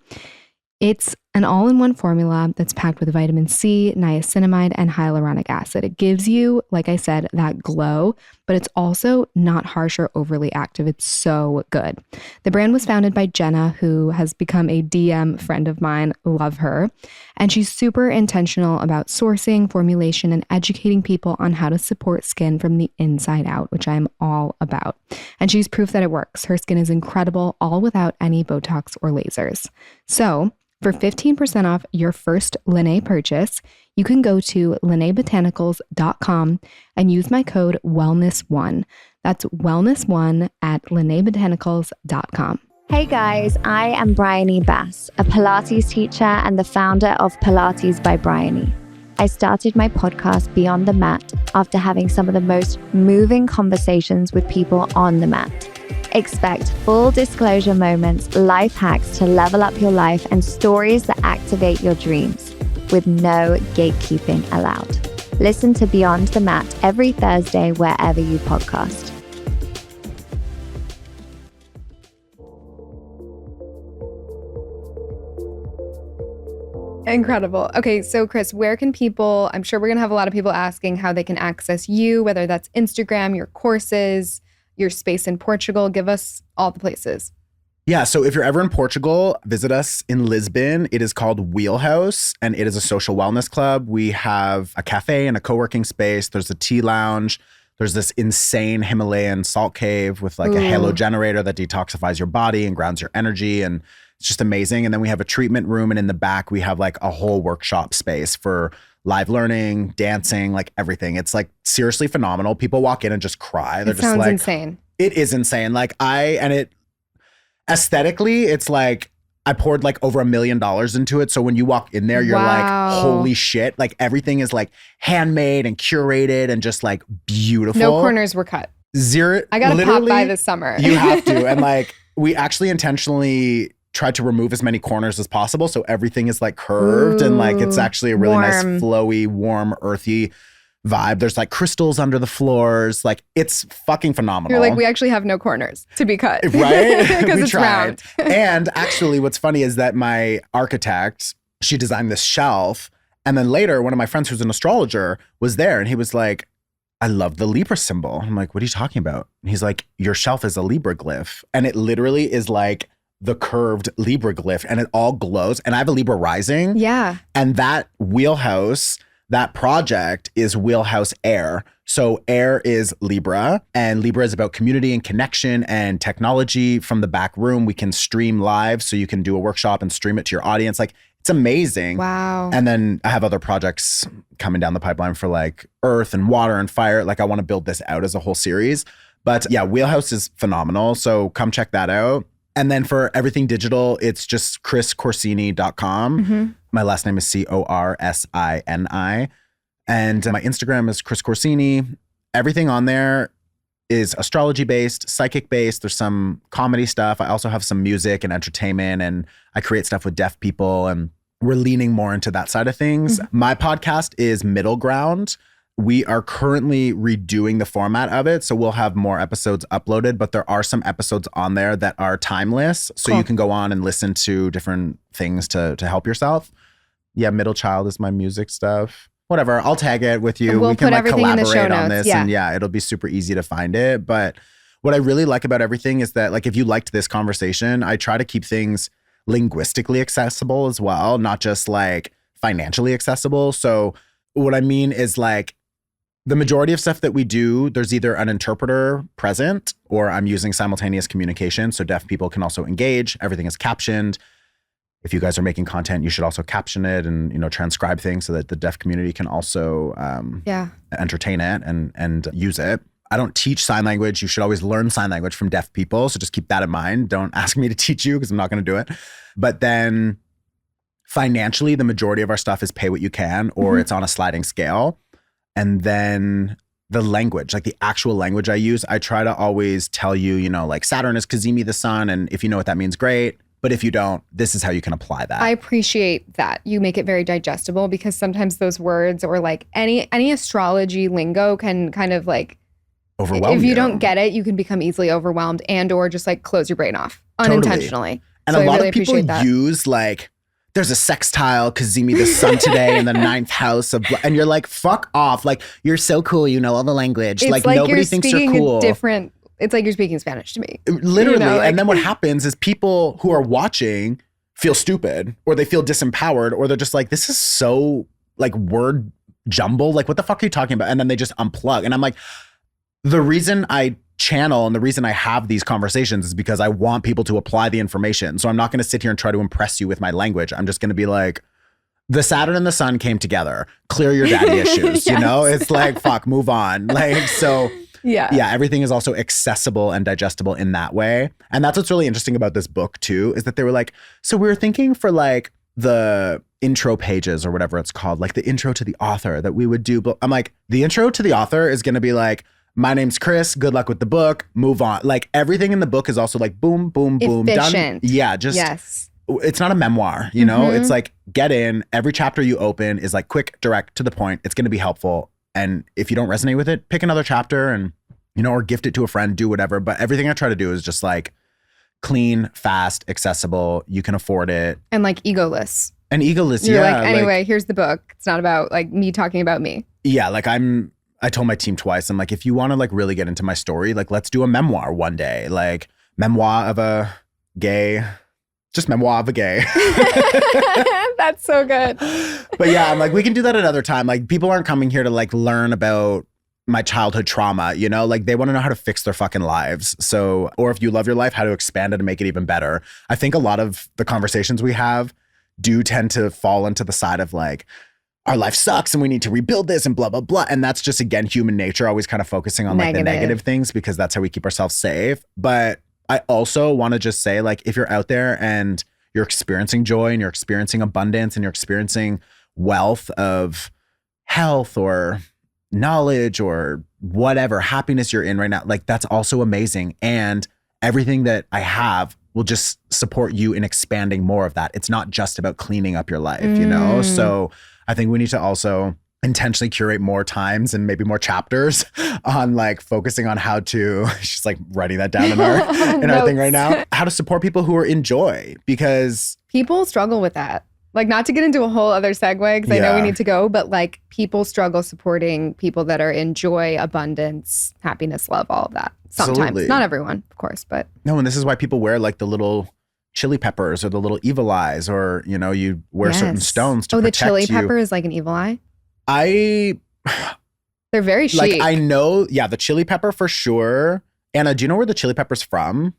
Speaker 1: It's an all-in-one formula that's packed with vitamin C, niacinamide, and hyaluronic acid. It gives you, like I said, that glow, but it's also not harsh or overly active. It's so good. The brand was founded by Jenna, who has become a DM friend of mine. Love her. And she's super intentional about sourcing, formulation, and educating people on how to support skin from the inside out, which I'm all about. And she's proof that it works. Her skin is incredible, all without any Botox or lasers. So, for 15% off your first Lene purchase, you can go to lenebotanicals.com and use my code wellness1. That's wellness1 at lenebotanicals.com.
Speaker 3: Hey guys, I am Bryony Bass, a Pilates teacher and the founder of Pilates by Bryony. I started my podcast Beyond the Mat after having some of the most moving conversations with people on the mat. Expect full disclosure moments, life hacks to level up your life, and stories that activate your dreams with no gatekeeping allowed. Listen to Beyond the Mat every Thursday wherever you podcast.
Speaker 1: Incredible. Okay, so Chris, where can people, I'm sure we're going to have a lot of people asking how they can access you, whether that's Instagram, your courses, your space in Portugal. Give us all the places.
Speaker 2: Yeah, so if you're ever in Portugal, visit us in Lisbon. It is called Wheelhouse, and it is a social wellness club. We have a cafe and a co-working space. There's a tea lounge. There's this insane Himalayan salt cave with like a halo generator that detoxifies your body and grounds your energy. And it's just amazing. And then we have a treatment room. And in the back, we have like a whole workshop space for live learning, dancing, like everything. It's like seriously phenomenal. People walk in and just cry. They're just
Speaker 1: sounds
Speaker 2: like,
Speaker 1: insane.
Speaker 2: It is insane. Like aesthetically, it's like I poured like over $1 million into it. So when you walk in there, you're like, holy shit. Like everything is like handmade and curated and just like beautiful.
Speaker 1: No corners were cut.
Speaker 2: Zero.
Speaker 1: I got to pop by this summer.
Speaker 2: You have to. And like, we actually intentionally tried to remove as many corners as possible. So everything is like curved and like, it's actually a really nice, flowy, warm, earthy vibe. There's like crystals under the floors. Like it's fucking phenomenal.
Speaker 1: You're like, we actually have no corners to be cut.
Speaker 2: Right?
Speaker 1: Because
Speaker 2: We
Speaker 1: it's
Speaker 2: tried.
Speaker 1: round.
Speaker 2: And actually what's funny is that my architect, she designed this shelf. And then later, one of my friends who's an astrologer was there and he was like, I love the Libra symbol. I'm like, what are you talking about? And he's like, your shelf is a Libra glyph. And it literally is like the curved Libra glyph and it all glows. And I have a Libra rising.
Speaker 1: Yeah.
Speaker 2: And that Wheelhouse, that project is Wheelhouse Air. So Air is Libra, and Libra is about community and connection and technology. From the back room, we can stream live. So you can do a workshop and stream it to your audience. Like it's amazing.
Speaker 1: Wow.
Speaker 2: And then I have other projects coming down the pipeline for like earth and water and fire. Like I want to build this out as a whole series. But yeah, Wheelhouse is phenomenal. So come check that out. And then for everything digital, it's just chriscorsini.com. My last name is Corsini. And my Instagram is Chris Corsini. Everything on there is astrology based, psychic based. There's some comedy stuff. I also have some music and entertainment, and I create stuff with deaf people, and we're leaning more into that side of things. My podcast is Middle Ground. We are currently redoing the format of it. So we'll have more episodes uploaded, but there are some episodes on there that are timeless. So
Speaker 1: Cool.
Speaker 2: you can go on and listen to different things to help yourself. Yeah, Middle Child is my music stuff. Whatever, I'll tag it with you.
Speaker 1: We'll
Speaker 2: we can
Speaker 1: put
Speaker 2: like
Speaker 1: everything in the
Speaker 2: collaborate
Speaker 1: show
Speaker 2: on
Speaker 1: notes,
Speaker 2: this.
Speaker 1: yeah.
Speaker 2: And yeah, it'll be super easy to find it. But what I really like about everything is that like if you liked this conversation, I try to keep things linguistically accessible as well, not just like financially accessible. So what I mean is like the majority of stuff that we do, there's either an interpreter present or I'm using simultaneous communication. So deaf people can also engage. Everything is captioned. If you guys are making content, you should also caption it and, you know, transcribe things so that the deaf community can also entertain it and use it. I don't teach sign language. You should always learn sign language from deaf people. So just keep that in mind. Don't ask me to teach you because I'm not going to do it. But then financially, the majority of our stuff is pay what you can, or it's on a sliding scale. And then the language, like the actual language I use, I try to always tell you, you know, like Saturn is Kazimi the sun. And if you know what that means, great. But if you don't, this is how you can apply that.
Speaker 1: I appreciate that. You make it very digestible because sometimes those words or like any astrology lingo can kind of like
Speaker 2: overwhelm
Speaker 1: if you don't get it, you can become easily overwhelmed and or just like close your brain off unintentionally.
Speaker 2: And
Speaker 1: so
Speaker 2: a lot
Speaker 1: I really
Speaker 2: of people
Speaker 1: appreciate that.
Speaker 2: use like, there's a sextile Kazimi the sun today in the 9th house of, and you're like, fuck off. Like, you're so cool. You know all the language.
Speaker 1: It's
Speaker 2: like
Speaker 1: like
Speaker 2: nobody
Speaker 1: you're
Speaker 2: thinks you're
Speaker 1: speaking
Speaker 2: cool.
Speaker 1: a different. It's like you're speaking Spanish to me.
Speaker 2: Literally.
Speaker 1: You know, like-
Speaker 2: And then what happens is people who are watching feel stupid or they feel disempowered or they're just like, this is so like word jumble. Like, what the fuck are you talking about? And then they just unplug. And I'm like, the reason I channel and the reason I have these conversations is because I want people to apply the information. So I'm not going to sit here and try to impress you with my language. I'm just going to be like, the Saturn and the sun came together. Clear your daddy issues. You know, it's like, fuck, move on. Like, so yeah, everything is also accessible and digestible in that way. And that's what's really interesting about this book too, is that they were like, so we were thinking for like the intro pages or whatever it's called, like the intro to the author that we would do. But I'm like, the intro to the author is going to be like, my name's Chris. Good luck with the book. Move on. Like everything in the book is also like boom, boom, boom.
Speaker 1: Efficient.
Speaker 2: Done. Yeah. Just,
Speaker 1: yes.
Speaker 2: It's not a memoir, you know? It's like, get in. Every chapter you open is like quick, direct, to the point. It's going to be helpful. And if you don't resonate with it, pick another chapter and, you know, or gift it to a friend, do whatever. But everything I try to do is just like clean, fast, accessible. You can afford it.
Speaker 1: And like egoless.
Speaker 2: And egoless,
Speaker 1: You're
Speaker 2: yeah.
Speaker 1: like, anyway, here's the book. It's not about like me talking about me.
Speaker 2: Yeah, like I told my team twice, I'm like, if you want to like really get into my story, like let's do a memoir one day. Like memoir of a gay.
Speaker 1: That's so good.
Speaker 2: But yeah, I'm like, we can do that another time. Like people aren't coming here to like learn about my childhood trauma, you know, like they want to know how to fix their fucking lives. So, or if you love your life, how to expand it and make it even better. I think a lot of the conversations we have do tend to fall into the side of like, our life sucks and we need to rebuild this and blah, blah, blah. And that's just, again, human nature, always kind of focusing on like the negative things because that's how we keep ourselves safe. But I also want to just say, like, if you're out there and you're experiencing joy and you're experiencing abundance and you're experiencing wealth of health or knowledge or whatever happiness you're in right now, like that's also amazing. And everything that I have will just support you in expanding more of that. It's not just about cleaning up your life, you know? So I think we need to also intentionally curate more times and maybe more chapters on like focusing on how to, she's like writing that down in our thing right now, how to support people who are in joy, because
Speaker 1: people struggle with that. Like, not to get into a whole other segue, because I know we need to go, but like people struggle supporting people that are in joy, abundance, happiness, love, all of that. Sometimes.
Speaker 2: Absolutely.
Speaker 1: Not everyone, of course, but.
Speaker 2: No, and this is why people wear like the little chili peppers or the little evil eyes, or, you know, you wear certain stones to protect you.
Speaker 1: Oh, the chili pepper is like an evil eye?
Speaker 2: They're
Speaker 1: very chic.
Speaker 2: Like, I know, the chili pepper for sure. Anna, do you know where the chili pepper's from?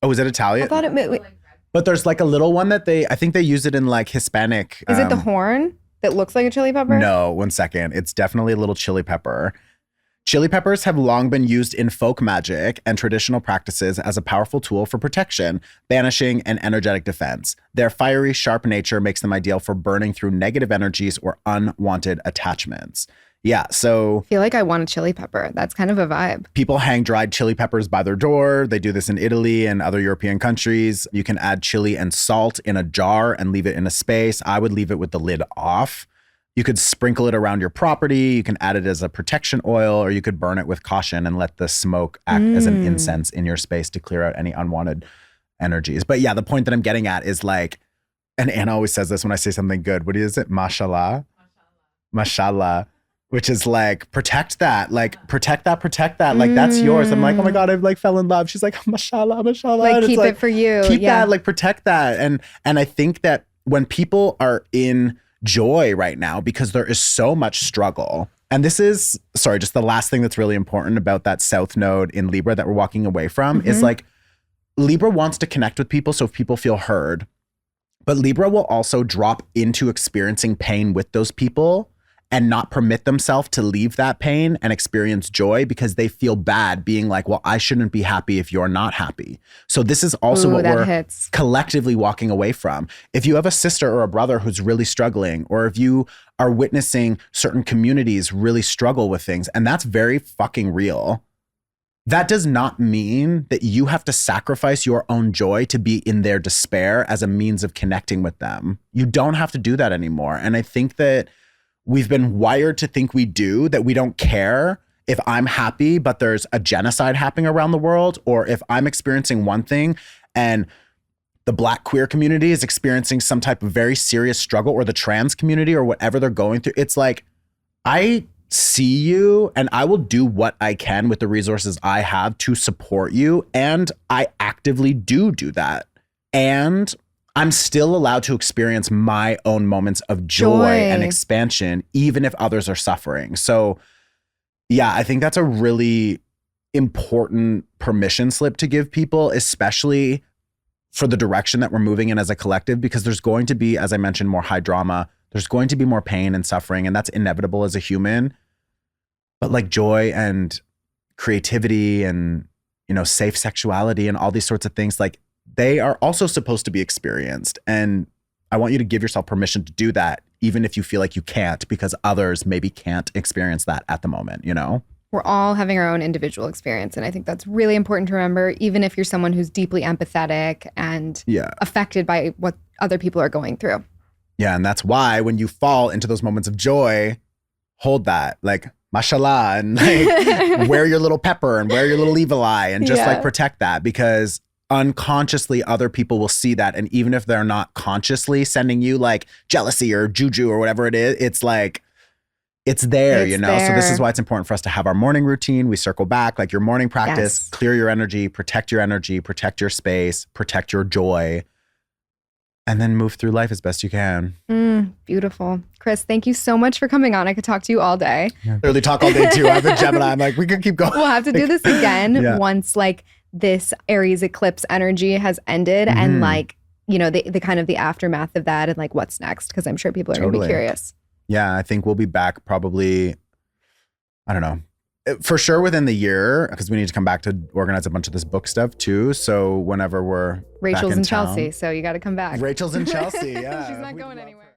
Speaker 2: Oh, is it Italian?
Speaker 1: I thought it.
Speaker 2: But there's like a little one that I think they use it in like Hispanic.
Speaker 1: Is it the horn that looks like a chili pepper?
Speaker 2: No, 1 second. It's definitely a little chili pepper. Chili peppers have long been used in folk magic and traditional practices as a powerful tool for protection, banishing, and energetic defense. Their fiery, sharp nature makes them ideal for burning through negative energies or unwanted attachments. Yeah, so...
Speaker 1: I feel like I want a chili pepper. That's kind of a vibe.
Speaker 2: People hang dried chili peppers by their door. They do this in Italy and other European countries. You can add chili and salt in a jar and leave it in a space. I would leave it with the lid off. You could sprinkle it around your property. You can add it as a protection oil, or you could burn it with caution and let the smoke act as an incense in your space to clear out any unwanted energies. But yeah, the point that I'm getting at is like, and Anna always says this when I say something good. What is it? Mashallah. Mashallah. Which is like, protect that. Like, protect that. Like, that's yours. I'm like, oh my God, I've like fell in love. She's like, mashallah.
Speaker 1: Like,
Speaker 2: and
Speaker 1: keep it for you.
Speaker 2: Keep that, like, protect that. And I think that when people are in joy right now, because there is so much struggle, and this is, just the last thing that's really important about that South Node in Libra that we're walking away from is like, Libra wants to connect with people so if people feel heard, but Libra will also drop into experiencing pain with those people and not permit themselves to leave that pain and experience joy because they feel bad being like, well, I shouldn't be happy if you're not happy. So this is also what we're collectively walking away from. If you have a sister or a brother who's really struggling, or if you are witnessing certain communities really struggle with things, and that's very fucking real, that does not mean that you have to sacrifice your own joy to be in their despair as a means of connecting with them. You don't have to do that anymore. And I think that we've been wired to think we do, that we don't care if I'm happy, but there's a genocide happening around the world, or if I'm experiencing one thing and the Black queer community is experiencing some type of very serious struggle, or the trans community, or whatever they're going through. It's like, I see you and I will do what I can with the resources I have to support you. And I actively do that. And I'm still allowed to experience my own moments of joy and expansion, even if others are suffering. So yeah, I think that's a really important permission slip to give people, especially for the direction that we're moving in as a collective, because there's going to be, as I mentioned, more high drama. There's going to be more pain and suffering, and that's inevitable as a human. But like joy and creativity and, you know, safe sexuality and all these sorts of things, like, they are also supposed to be experienced. And I want you to give yourself permission to do that, even if you feel like you can't, because others maybe can't experience that at the moment, you know?
Speaker 1: We're all having our own individual experience. And I think that's really important to remember, even if you're someone who's deeply empathetic and affected by what other people are going through.
Speaker 2: Yeah. And that's why when you fall into those moments of joy, hold that, like, mashallah, and like wear your little pepper and wear your little evil eye and just like protect that, because unconsciously other people will see that. And even if they're not consciously sending you like jealousy or juju or whatever it is, it's like, it's there, you know? There. So this is why it's important for us to have our morning routine. We circle back, like your morning practice, clear your energy, protect your space, protect your joy, and then move through life as best you can.
Speaker 1: Beautiful. Chris, thank you so much for coming on. I could talk to you all day.
Speaker 2: Yeah. Really talk all day too. I'm a Gemini. I'm like, we could keep going.
Speaker 1: We'll have to do this again once like this Aries eclipse energy has ended and like, you know, the kind of the aftermath of that and like what's next, because I'm sure people are going to be curious.
Speaker 2: Yeah, I think we'll be back probably, I don't know, for sure within the year, because we need to come back to organize a bunch of this book stuff too. So whenever we're
Speaker 1: Rachel's
Speaker 2: back
Speaker 1: in
Speaker 2: town,
Speaker 1: Chelsea, so you got to come back.
Speaker 2: Rachel's in Chelsea, yeah.
Speaker 1: She's not going anywhere.